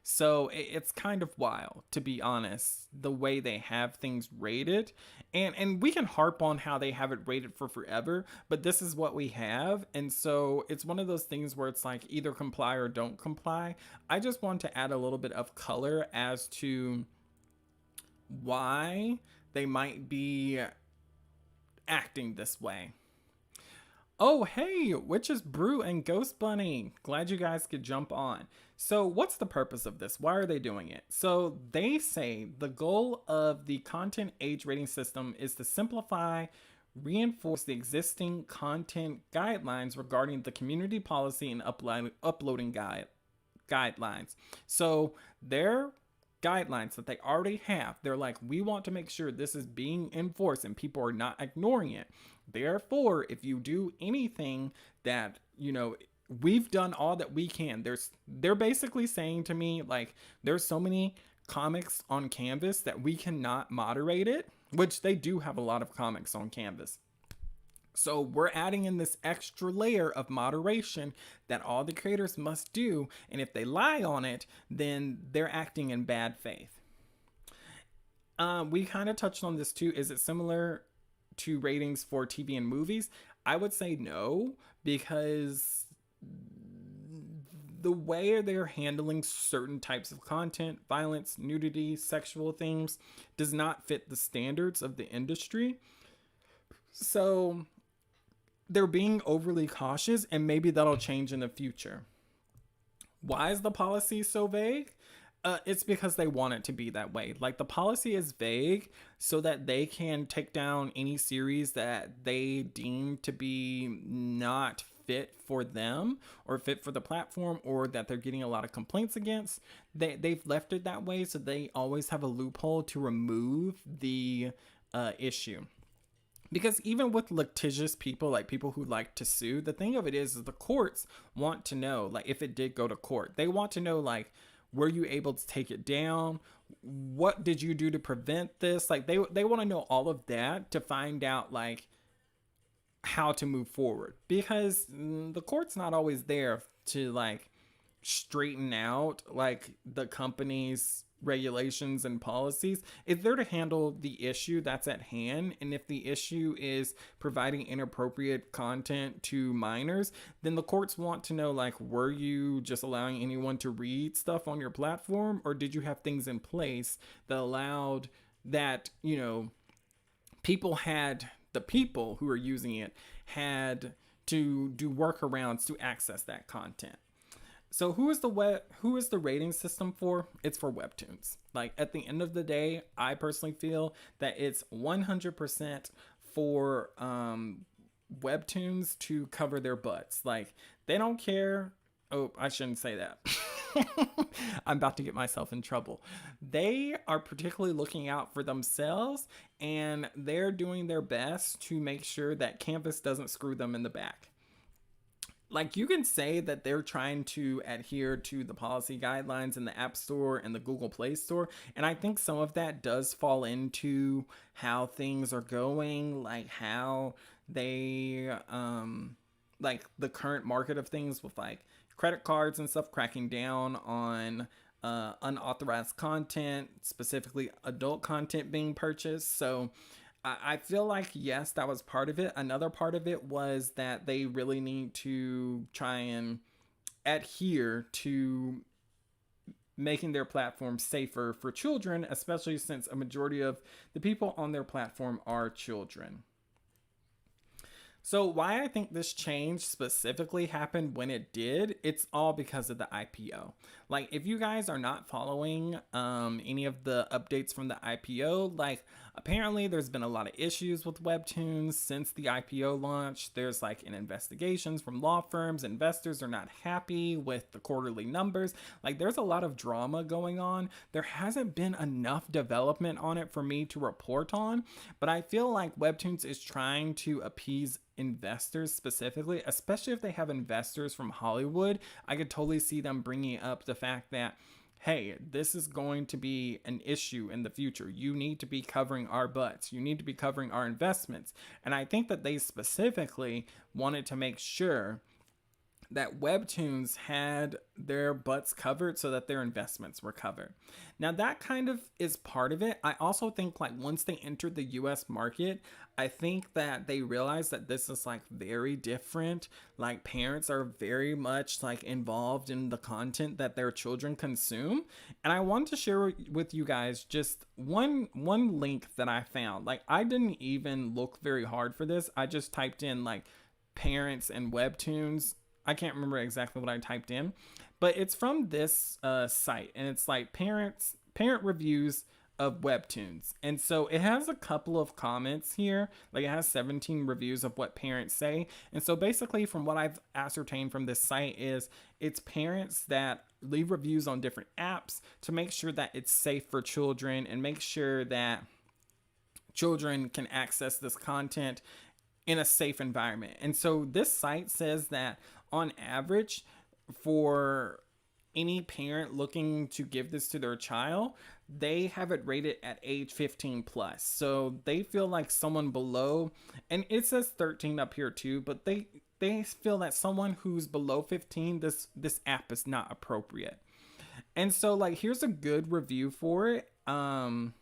So it's kind of wild, to be honest, the way they have things rated. And we can harp on how they have it rated for forever, but this is what we have. And so it's one of those things where it's like either comply or don't comply. I just want to add a little bit of color as to why they might be acting this way. Oh, hey, Witch's Brew and Ghost Bunny. Glad you guys could jump on. So what's the purpose of this? Why are they doing it? So they say the goal of the content age rating system is to simplify, reinforce the existing content guidelines regarding the community policy and uploading guidelines. So their guidelines that they already have. They're like, we want to make sure this is being enforced and people are not ignoring it. Therefore, if you do anything that, we've done all that we can. They're basically saying to me, like, there's so many comics on Canvas that we cannot moderate it, which they do have a lot of comics on Canvas. So we're adding in this extra layer of moderation that all the creators must do. And if they lie on it, then they're acting in bad faith. We kind of touched on this too. Is it similar to ratings for TV and movies? I would say no, because the way they're handling certain types of content, violence, nudity, sexual themes, does not fit the standards of the industry. So they're being overly cautious, and maybe that'll change in the future. Why is the policy so vague? It's because they want it to be that way. Like, the policy is vague so that they can take down any series that they deem to be not fit for them or fit for the platform, or that they're getting a lot of complaints against. They've left it that way so they always have a loophole to remove the issue. Because even with litigious people, like people who like to sue, the thing of it is the courts want to know, like, if it did go to court, they want to know, like, were you able to take it down? What did you do to prevent this? Like, they want to know all of that to find out, like, how to move forward. Because the court's not always there to, like, straighten out, like, the company's regulations and policies. It's there to handle the issue that's at hand. And if the issue is providing inappropriate content to minors, then the courts want to know, like, were you just allowing anyone to read stuff on your platform, or did you have things in place that allowed that, the people who are using it had to do workarounds to access that content. So who is the rating system for? It's for Webtoons. Like, at the end of the day, I personally feel that it's 100% for Webtoons to cover their butts. Like, they don't care. Oh, I shouldn't say that. I'm about to get myself in trouble. They are particularly looking out for themselves, and they're doing their best to make sure that Canvas doesn't screw them in the back. Like, you can say that they're trying to adhere to the policy guidelines in the App Store and the Google Play Store. And I think some of that does fall into how things are going, like how they, like the current market of things with, like, credit cards and stuff, cracking down on unauthorized content, specifically adult content being purchased. So I feel like, yes, that was part of it. Another part of it was that they really need to try and adhere to making their platform safer for children, especially since a majority of the people on their platform are children. So why I think this change specifically happened when it did, it's all because of the IPO. Like, if you guys are not following any of the updates from the IPO, like, apparently there's been a lot of issues with Webtoons since the IPO launch. There's, like, investigations from law firms. Investors are not happy with the quarterly numbers. Like, there's a lot of drama going on. There hasn't been enough development on it for me to report on, but I feel like Webtoons is trying to appease investors specifically, especially if they have investors from Hollywood. I could totally see them bringing up the fact that, hey, this is going to be an issue in the future. You need to be covering our butts. You need to be covering our investments. And I think that they specifically wanted to make sure that Webtoons had their butts covered so that their investments were covered. Now, that kind of is part of it. I also think, like, once they entered the US market, I think that they realized that this is, like, very different. Like, parents are very much, like, involved in the content that their children consume. And I want to share with you guys just one link that I found. Like, I didn't even look very hard for this. I just typed in, like, parents and Webtoons. I can't remember exactly what I typed in, but it's from this site, and it's like parent reviews of Webtoons. And so it has a couple of comments here. Like, it has 17 reviews of what parents say. And so basically, from what I've ascertained from this site, is it's parents that leave reviews on different apps to make sure that it's safe for children and make sure that children can access this content in a safe environment. And so this site says that on average, for any parent looking to give this to their child, they have it rated at age 15 plus. So they feel like someone below, and it says 13 up here too, but they feel that someone who's below 15, this app is not appropriate. And so, like, here's a good review for it. And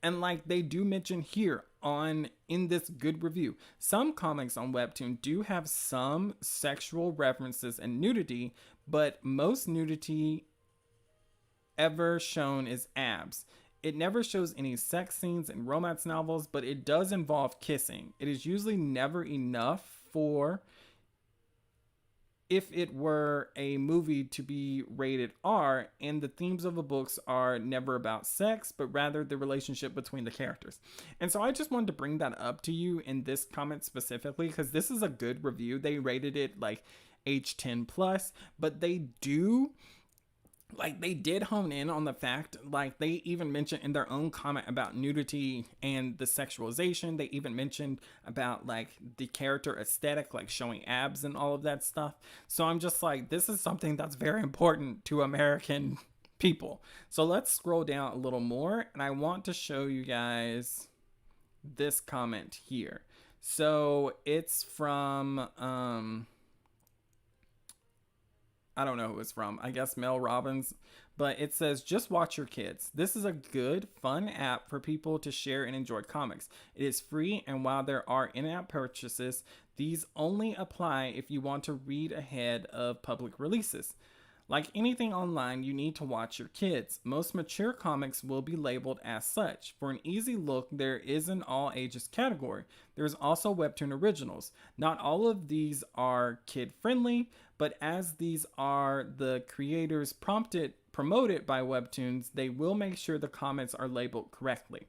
like, they do mention here in this good review, some comics on Webtoon do have some sexual references and nudity, but most nudity ever shown is abs. It never shows any sex scenes in romance novels, but it does involve kissing. It is usually never enough for if it were a movie to be rated R, and the themes of the books are never about sex, but rather the relationship between the characters. And so I just wanted to bring that up to you in this comment specifically, because this is a good review. They rated it like age 10 plus, but they did hone in on the fact, like, they even mentioned in their own comment about nudity and the sexualization. They even mentioned about, like, the character aesthetic, like showing abs and all of that stuff. So I'm just like, this is something that's very important to American people. So let's scroll down a little more, and I want to show you guys this comment here. So it's from, I don't know who it's from. I guess Mel Robbins. But it says, just watch your kids. This is a good, fun app for people to share and enjoy comics. It is free, and while there are in-app purchases, these only apply if you want to read ahead of public releases. Like anything online, you need to watch your kids. Most mature comics will be labeled as such. For an easy look, there is an all ages category. There is also Webtoon Originals. Not all of these are kid-friendly, but as these are the creators promoted by Webtoons, they will make sure the comments are labeled correctly.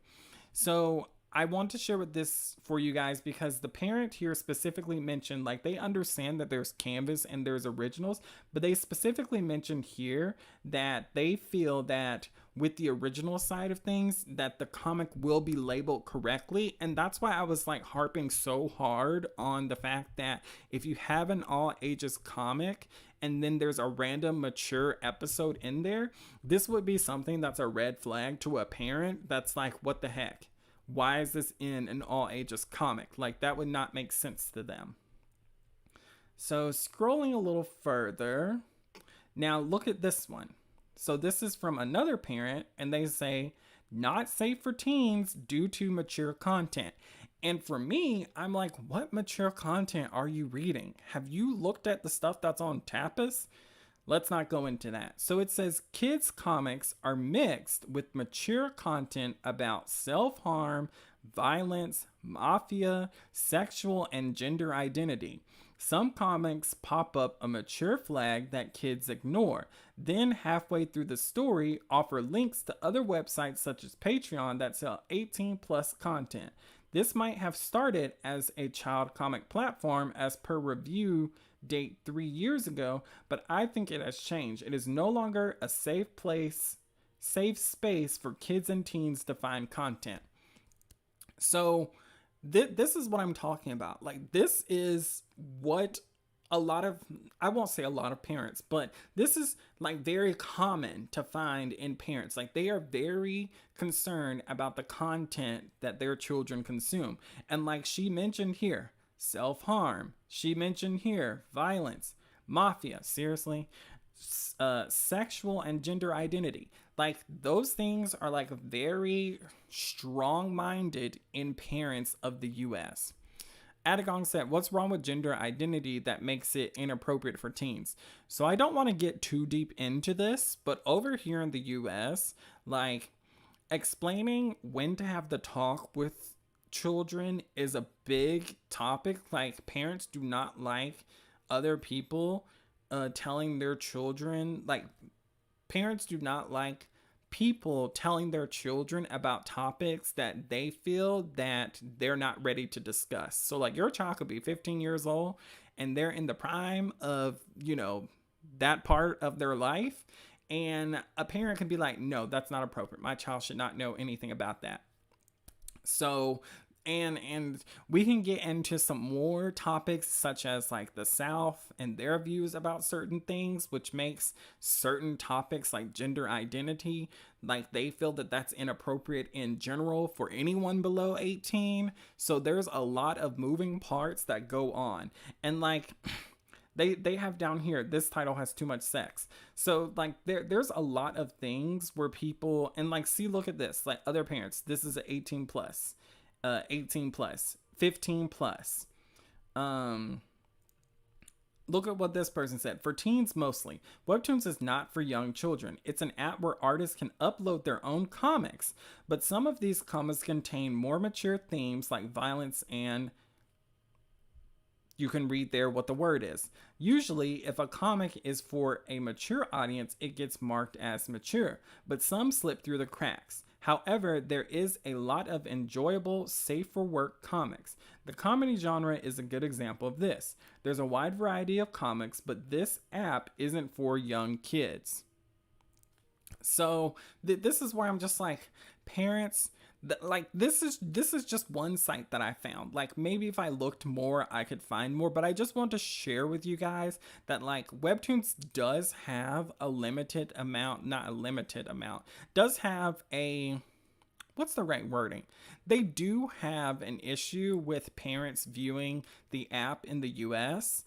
So I want to share with this for you guys because the parent here specifically mentioned, like, they understand that there's Canvas and there's originals, but they specifically mentioned here that they feel that with the original side of things, that the comic will be labeled correctly. And that's why I was like harping so hard on the fact that if you have an all ages comic and then there's a random mature episode in there, this would be something that's a red flag to a parent that's like, what the heck? Why is this in an all ages comic? Like, that would not make sense to them. So scrolling a little further, now look at this one. So this is from another parent, and they say, not safe for teens due to mature content. And for me, I'm like, what mature content are you reading? Have you looked at the stuff that's on Tapas? Let's not go into that. So it says kids comics are mixed with mature content about self-harm, violence, mafia, sexual and gender identity. Some comics pop up a mature flag that kids ignore. Then halfway through the story, offer links to other websites such as Patreon that sell 18 plus content. This might have started as a child comic platform as per review date 3 years ago, but I think it has changed. It is no longer a safe space for kids and teens to find content. So this is what I'm talking about. Like, this is what a lot of, I won't say a lot of parents, but this is like very common to find in parents. Like, they are very concerned about the content that their children consume. And like she mentioned here, self-harm. She mentioned here, violence, mafia, seriously, sexual and gender identity. Like, those things are like very strong-minded in parents of the US. Adagong said, what's wrong with gender identity that makes it inappropriate for teens? So I don't want to get too deep into this, but over here in the US, like, explaining when to have the talk with children is a big topic. Like, parents do not like other people telling their children, like, parents do not like people telling their children about topics that they feel that they're not ready to discuss. So like your child could be 15 years old and they're in the prime of, that part of their life. And a parent can be like, no, that's not appropriate. My child should not know anything about that. So and we can get into some more topics such as like the South and their views about certain things, which makes certain topics like gender identity, like they feel that that's inappropriate in general for anyone below 18. So there's a lot of moving parts that go on. And like they have down here, this title has too much sex. So like there's a lot of things where people, and like, see, look at this, like other parents, this is an 18 plus, 18 plus, 15 plus. Look at what this person said. For teens mostly, Webtoons is not for young children. It's an app where artists can upload their own comics, but some of these comics contain more mature themes like violence, and you can read there what the word is. Usually, if a comic is for a mature audience, it gets marked as mature, but some slip through the cracks. However, there is a lot of enjoyable, safe for work comics. The comedy genre is a good example of this. There's a wide variety of comics, but this app isn't for young kids. So this is where I'm just like, parents, like this is just one site that I found. Like maybe if I looked more I could find more, but I just want to share with you guys that like Webtoons does have a limited amount, not a limited amount, does have a, what's the right wording? They do have an issue with parents viewing the app in the US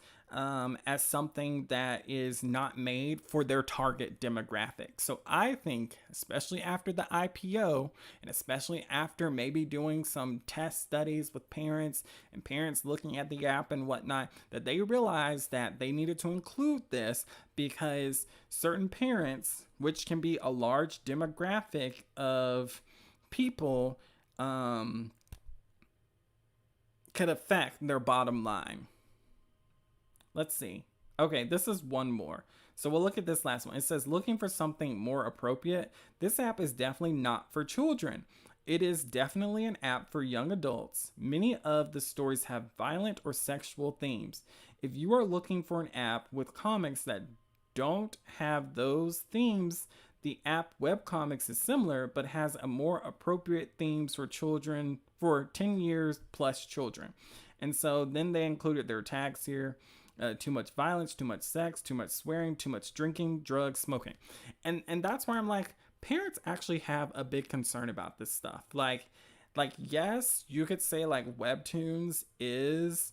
as something that is not made for their target demographic. So I think, especially after the IPO, and especially after maybe doing some test studies with parents and parents looking at the app and whatnot, that they realized that they needed to include this because certain parents, which can be a large demographic of people, could affect their bottom line. Let's see. Okay, this is one more. So we'll look at this last one. It says, looking for something more appropriate. This app is definitely not for children. It is definitely an app for young adults. Many of the stories have violent or sexual themes. If you are looking for an app with comics that don't have those themes, the app webcomics is similar, but has a more appropriate themes for children, for 10 years plus children. And so then they included their tags here. Too much violence, too much sex, too much swearing, too much drinking, drugs, smoking. And that's where I'm like, parents actually have a big concern about this stuff. Like yes, you could say like Webtoons is,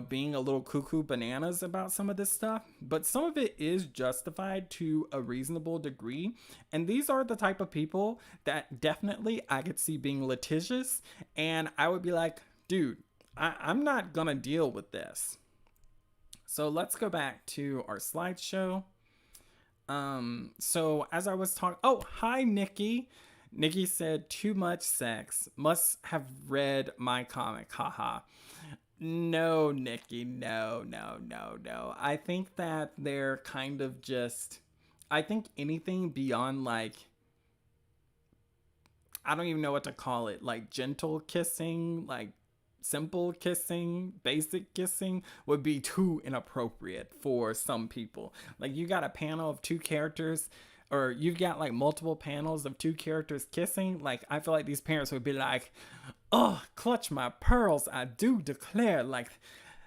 being a little cuckoo bananas about some of this stuff, but some of it is justified to a reasonable degree. And these are the type of people that definitely I could see being litigious, and I would be like, dude, I'm not gonna deal with this. So let's go back to our slideshow. So as I was talking, oh, hi, Nikki. Nikki said, too much sex. Must have read my comic. Haha. No, Nikki, no. I think that they're kind of just, I think anything beyond like, I don't even know what to call it, like gentle kissing, like simple kissing, basic kissing would be too inappropriate for some people. Like you got a panel of two characters, or you've got like multiple panels of two characters kissing. Like I feel like these parents would be like, oh, clutch my pearls, I do declare, like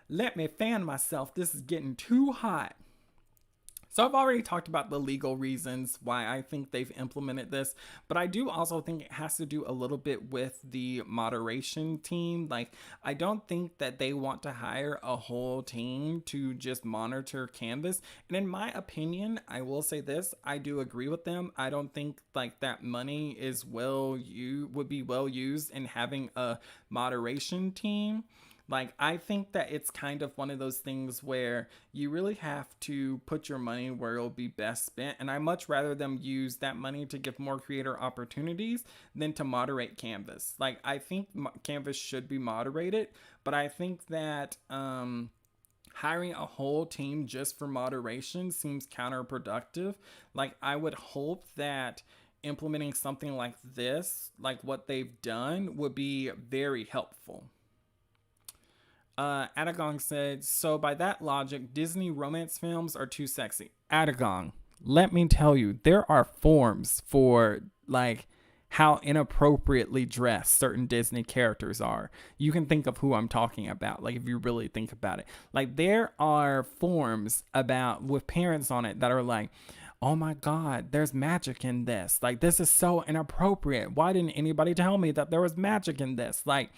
let me fan myself, this is getting too hot. So I've already talked about the legal reasons why I think they've implemented this, but I do also think it has to do a little bit with the moderation team. Like, I don't think that they want to hire a whole team to just monitor Canvas. And in my opinion, I will say this, I do agree with them. I don't think like that money is would be well used in having a moderation team. Like, I think that it's kind of one of those things where you really have to put your money where it'll be best spent. And I much rather them use that money to give more creator opportunities than to moderate Canvas. Like, I think Canvas should be moderated, but I think that hiring a whole team just for moderation seems counterproductive. Like, I would hope that implementing something like this, like what they've done, would be very helpful. Adagong said, so by that logic, Disney romance films are too sexy. Adagong, let me tell you, there are forms for like how inappropriately dressed certain Disney characters are. You can think of who I'm talking about, like if you really think about it. Like there are forms about with parents on it that are like, oh my God, there's magic in this. Like this is so inappropriate. Why didn't anybody tell me that there was magic in this? Like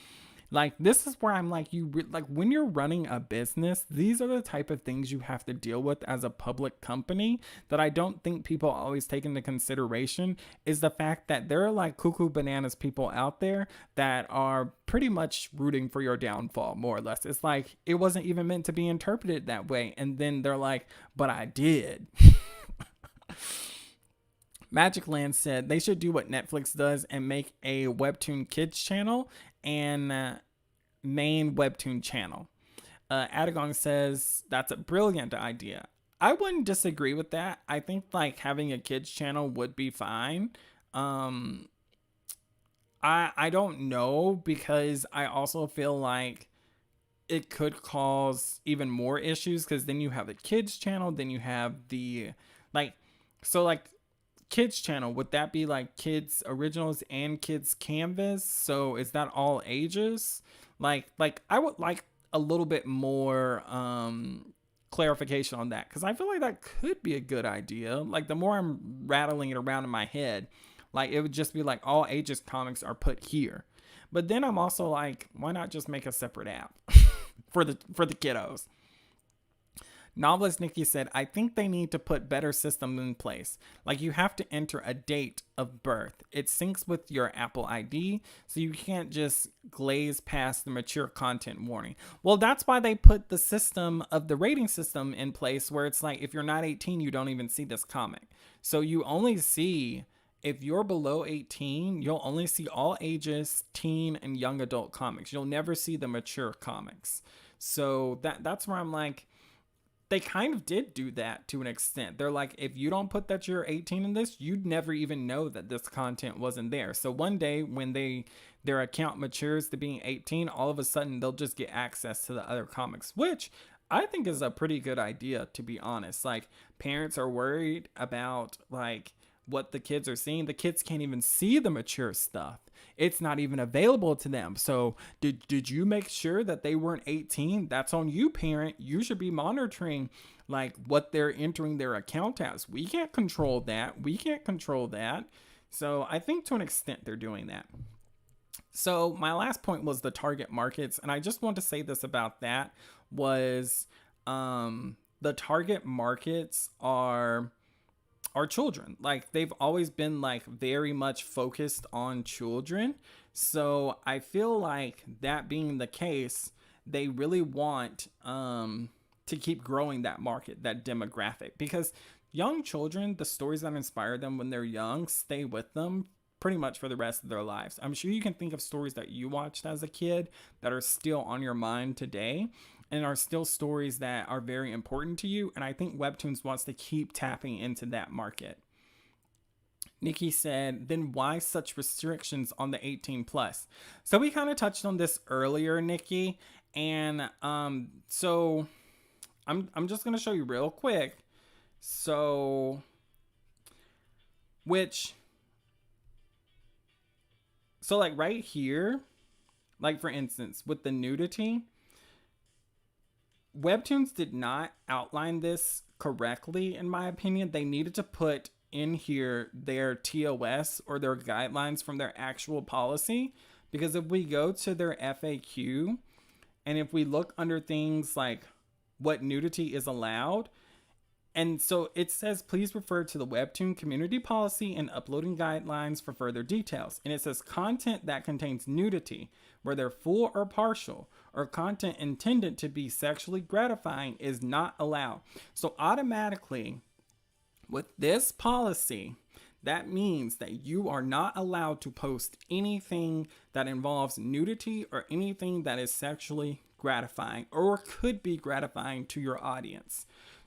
this is where I'm like, like when you're running a business, these are the type of things you have to deal with as a public company that I don't think people always take into consideration, is the fact that there are like cuckoo bananas people out there that are pretty much rooting for your downfall, more or less. It's like, it wasn't even meant to be interpreted that way. And then they're like, but I did. Magic Land said they should do what Netflix does and make a Webtoon Kids channel and main Webtoon channel. Adagong says that's a brilliant idea. I wouldn't disagree with that. I think like having a kids channel would be fine. I don't know, because I also feel like it could cause even more issues, because then you have the kids channel, then you have the like kids channel, would that be like kids originals and kids canvas? So is that all ages? Like I would like a little bit more clarification on that, because I feel like that could be a good idea. Like the more I'm rattling it around in my head, like it would just be like all ages comics are put here. But then I'm also like, why not just make a separate app for the kiddos? Novelist Nikki said, I think they need to put better systems in place. Like you have to enter a date of birth. It syncs with your Apple ID, so you can't just glaze past the mature content warning. Well, that's why they put the system of the rating system in place, where it's like, if you're not 18, you don't even see this comic. So you only see, if you're below 18, you'll only see all ages, teen and young adult comics. You'll never see the mature comics. So that's where I'm like, they kind of did do that to an extent. They're like, if you don't put that you're 18 in this, you'd never even know that this content wasn't there. So one day when their account matures to being 18, all of a sudden they'll just get access to the other comics, which I think is a pretty good idea, to be honest. Like parents are worried about like what the kids are seeing. The kids can't even see the mature stuff. It's not even available to them. So did you make sure that they weren't 18? That's on you, parent. You should be monitoring like what they're entering their account as. We can't control that. So I think to an extent they're doing that. So my last point was the target markets. And I just want to say this about that was the target markets are children. Like they've always been like very much focused on children. So I feel like that being the case, they really want to keep growing that market, that demographic, because young children, the stories that inspire them when they're young stay with them pretty much for the rest of their lives. I'm sure you can think of stories that you watched as a kid that are still on your mind today, and are still stories that are very important to you. And I think Webtoons wants to keep tapping into that market. Nikki said, then why such restrictions on the 18 plus? So we kind of touched on this earlier, Nikki. And so I'm just going to show you real quick. So like right here, like for instance, with the nudity, Webtoons did not outline this correctly, in my opinion. They needed to put in here their TOS or their guidelines from their actual policy, because if we go to their FAQ and if we look under things like what nudity is allowed, and so it says, please refer to the Webtoon community policy and uploading guidelines for further details. And it says content that contains nudity, whether full or partial, or content intended to be sexually gratifying is not allowed. So automatically with this policy, that means that you are not allowed to post anything that involves nudity or anything that is sexually gratifying or could be gratifying to your audience.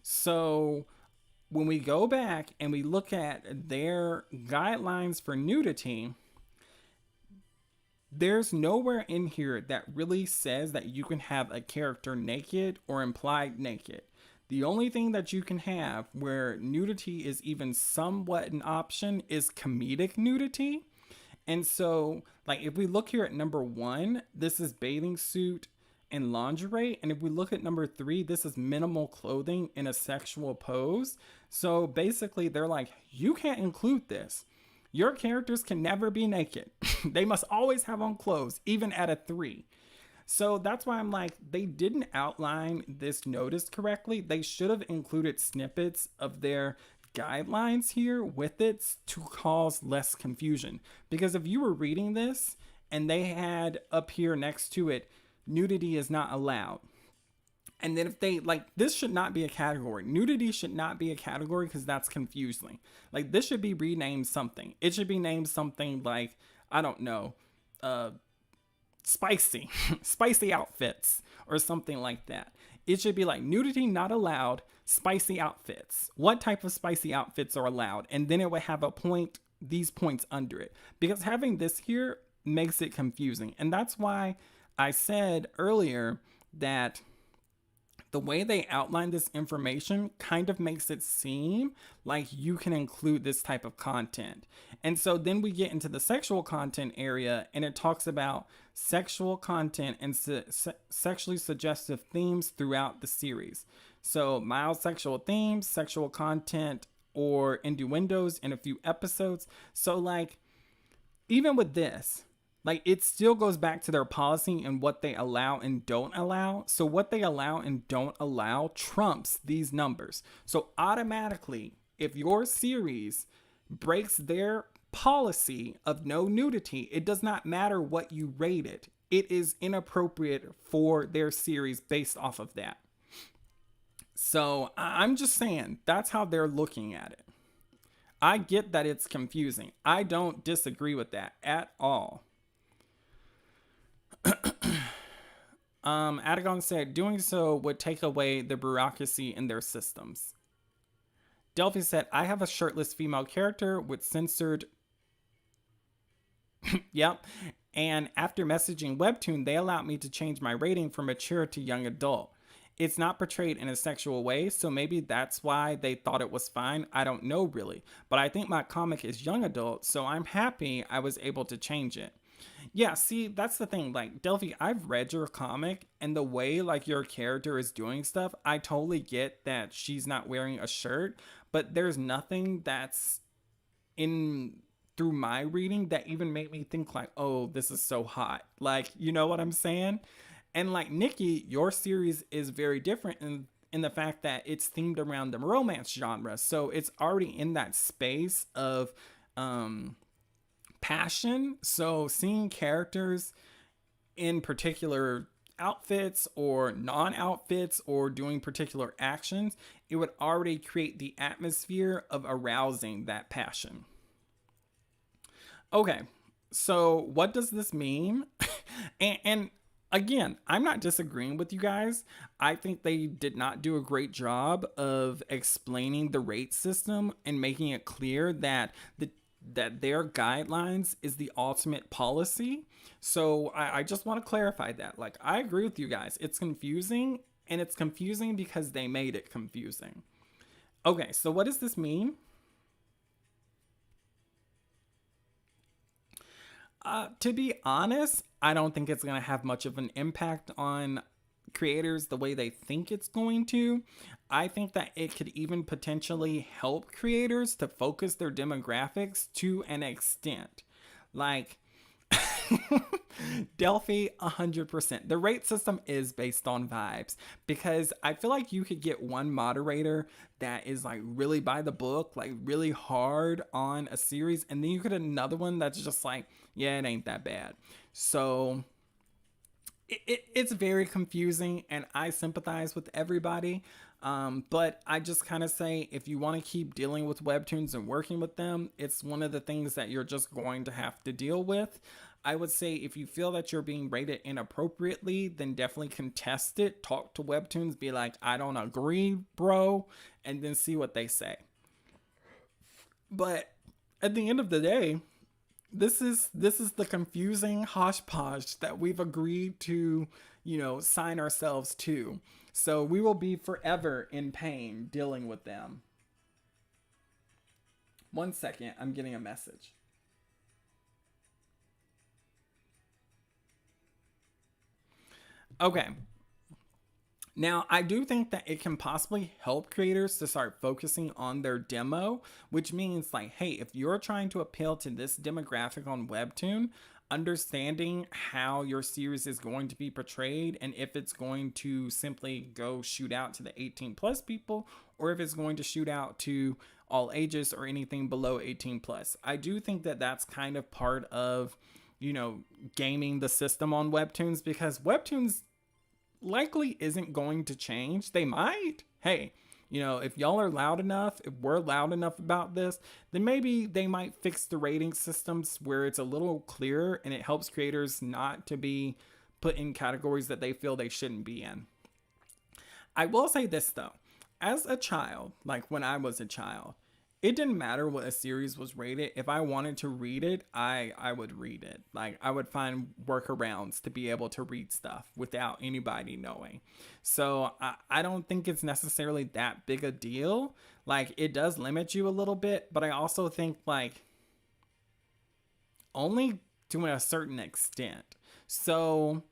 So when we go back and we look at their guidelines for nudity, there's nowhere in here that really says that you can have a character naked or implied naked. The only thing that you can have where nudity is even somewhat an option is comedic nudity. And so, like, if we look here at number 1, this is bathing suit and lingerie. And if we look at number 3, this is minimal clothing in a sexual pose. So basically, they're like, you can't include this. Your characters can never be naked. They must always have on clothes, even at a 3. So that's why I'm like, they didn't outline this notice correctly. They should have included snippets of their guidelines here with it to cause less confusion. Because if you were reading this and they had up here next to it, nudity is not allowed. And then if they, like, this should not be a category. Nudity should not be a category because that's confusing. Like, this should be renamed something. It should be named something like, I don't know, spicy, spicy outfits or something like that. It should be like nudity not allowed, spicy outfits. What type of spicy outfits are allowed? And then it would have a point, these points under it. Because having this here makes it confusing. And that's why I said earlier that the way they outline this information kind of makes it seem like you can include this type of content. And so then we get into the sexual content area, and it talks about sexual content and sexually suggestive themes throughout the series. So mild sexual themes, sexual content, or innuendos in a few episodes. So like, even with this, like, it still goes back to their policy and what they allow and don't allow. So what they allow and don't allow trumps these numbers. So automatically, if your series breaks their policy of no nudity, it does not matter what you rate it. It is inappropriate for their series based off of that. So I'm just saying, that's how they're looking at it. I get that it's confusing. I don't disagree with that at all. Adagon said, doing so would take away the bureaucracy in their systems. Delphi said, I have a shirtless female character with censored... Yep. And after messaging Webtoon, they allowed me to change my rating from mature to young adult. It's not portrayed in a sexual way, so maybe that's why they thought it was fine. I don't know really. But I think my comic is young adult, so I'm happy I was able to change it. Yeah, see, that's the thing. Like, Delphi, I've read your comic, and the way, like, your character is doing stuff, I totally get that she's not wearing a shirt, but there's nothing that's through my reading that even made me think, like, oh, this is so hot. Like, you know what I'm saying? And, like, Nikki, your series is very different in the fact that it's themed around the romance genre, so it's already in that space of, passion. So seeing characters in particular outfits or non-outfits or doing particular actions, it would already create the atmosphere of arousing that passion. Okay, so what does this mean? and again, I'm not disagreeing with you guys. I think they did not do a great job of explaining the rate system and making it clear that their guidelines is the ultimate policy. So I just want to clarify that. Like, I agree with you guys. It's confusing, and it's confusing because they made it confusing. Okay, so what does this mean? To be honest, I don't think it's going to have much of an impact on creators the way they think it's going to. I think that it could even potentially help creators to focus their demographics to an extent. Like, Delphi, 100%. The rate system is based on vibes, because I feel like you could get one moderator that is like really by the book, like really hard on a series, and then you get another one that's just like, yeah, it ain't that bad. So it's very confusing, and I sympathize with everybody. But I just kind of say, if you want to keep dealing with Webtoons and working with them, it's one of the things that you're just going to have to deal with. I would say if you feel that you're being rated inappropriately, then definitely contest it. Talk to Webtoons, be like, I don't agree, bro. and then see what they say. But at the end of the day, this is the confusing hodgepodge that we've agreed to, sign ourselves to. So we will be forever in pain dealing with them. 1 second, I'm getting a message. Okay. Now, I do think that it can possibly help creators to start focusing on their demo, which means like, hey, if you're trying to appeal to this demographic on Webtoon, understanding how your series is going to be portrayed and if it's going to simply go shoot out to the 18 plus people or if it's going to shoot out to all ages or anything below 18 plus. I do think that that's kind of part of, gaming the system on Webtoons, because Webtoons likely isn't going to change. They might. Hey, if y'all are loud enough, if we're loud enough about this, then maybe they might fix the rating systems where it's a little clearer and it helps creators not to be put in categories that they feel they shouldn't be in. I will say this though, as a child, like when I was a child, it didn't matter what a series was rated. If I wanted to read it, I would read it. Like I would find workarounds to be able to read stuff without anybody knowing. So I don't think it's necessarily that big a deal. Like it does limit you a little bit, but I also think like only to a certain extent. So,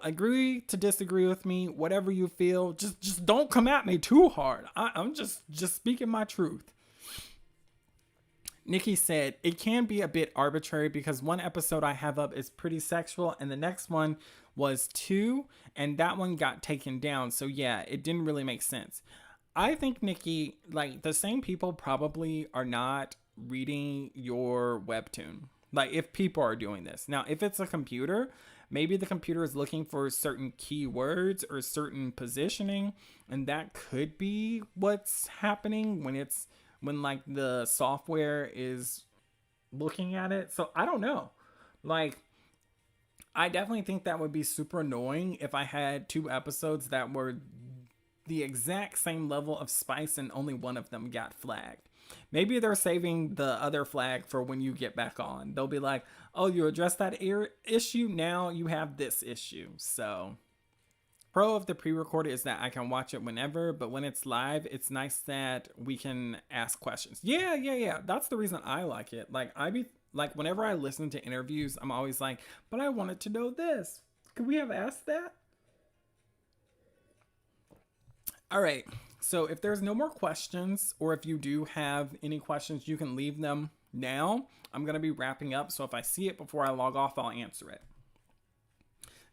agree to disagree with me, whatever you feel, just don't come at me too hard. I'm just speaking my truth. Nikki said, it can be a bit arbitrary because one episode I have up is pretty sexual and the next one was 2 and that one got taken down. So yeah, it didn't really make sense. I think, Nikki, like the same people probably are not reading your Webtoon. Like if people are doing this. Now, if it's a computer, maybe the computer is looking for certain keywords or certain positioning, and that could be what's happening when like the software is looking at it. So I don't know. Like, I definitely think that would be super annoying if I had 2 episodes that were the exact same level of spice and only one of them got flagged. Maybe they're saving the other flag for when you get back on. They'll be like, oh, you addressed that issue, now you have this issue. So pro of the pre-recorded is that I can watch it whenever, but when it's live, it's nice that we can ask questions. Yeah. That's the reason I like it. Like whenever I listen to interviews, I'm always like, but I wanted to know this. Could we have asked that? All right. So if there's no more questions, or if you do have any questions, you can leave them now. I'm going to be wrapping up. So if I see it before I log off, I'll answer it.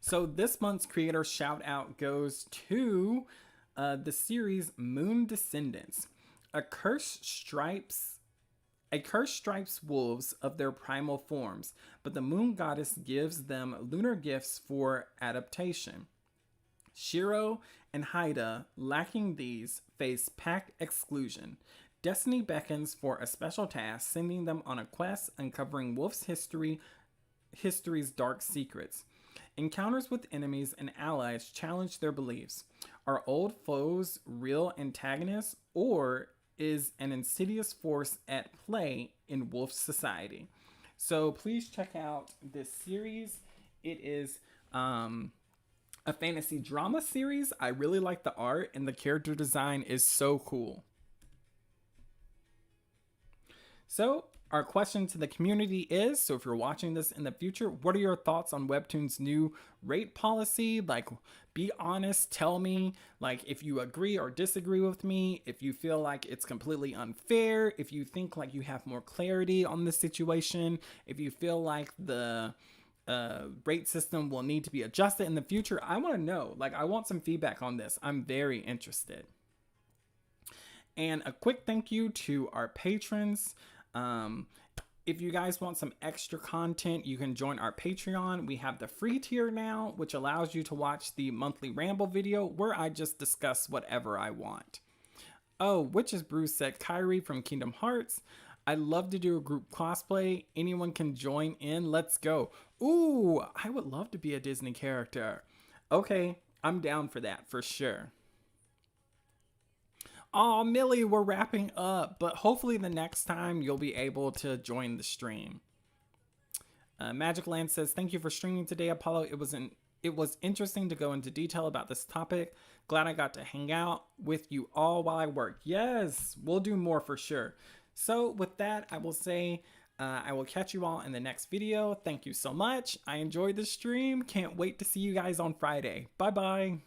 So this month's creator shout out goes to the series Moon Descendants. A curse stripes wolves of their primal forms, but the moon goddess gives them lunar gifts for adaptation. Shiro and Haida, lacking these, face pack exclusion. Destiny beckons for a special task, sending them on a quest uncovering Wolf's history's dark secrets. Encounters with enemies and allies challenge their beliefs. Are old foes real antagonists, or is an insidious force at play in Wolf's society? So please check out this series. It is a fantasy drama series. I really like the art, and the character design is so cool. So our question to the community is, so if you're watching this in the future, what are your thoughts on Webtoon's new rate policy? Like, be honest, tell me, like, if you agree or disagree with me, if you feel like it's completely unfair, if you think like you have more clarity on the situation, if you feel like the rate system will need to be adjusted in the future. I want to know, like, I want some feedback on this. I'm very interested. And a quick thank you to our patrons. If you guys want some extra content, you can join our Patreon. We have the free tier now, which allows you to watch the monthly ramble video where I just discuss whatever I want. Oh, Witch's Brew said, Kyrie from Kingdom Hearts. I'd love to do a group cosplay. Anyone can join in. Let's go. Ooh, I would love to be a Disney character. Okay, I'm down for that for sure. Oh, Millie, we're wrapping up, but hopefully the next time you'll be able to join the stream. Magic Land says, thank you for streaming today, Apollo. It was interesting to go into detail about this topic. Glad I got to hang out with you all while I work. Yes, we'll do more for sure. So with that, I will say I will catch you all in the next video. Thank you so much. I enjoyed the stream. Can't wait to see you guys on Friday. Bye-bye.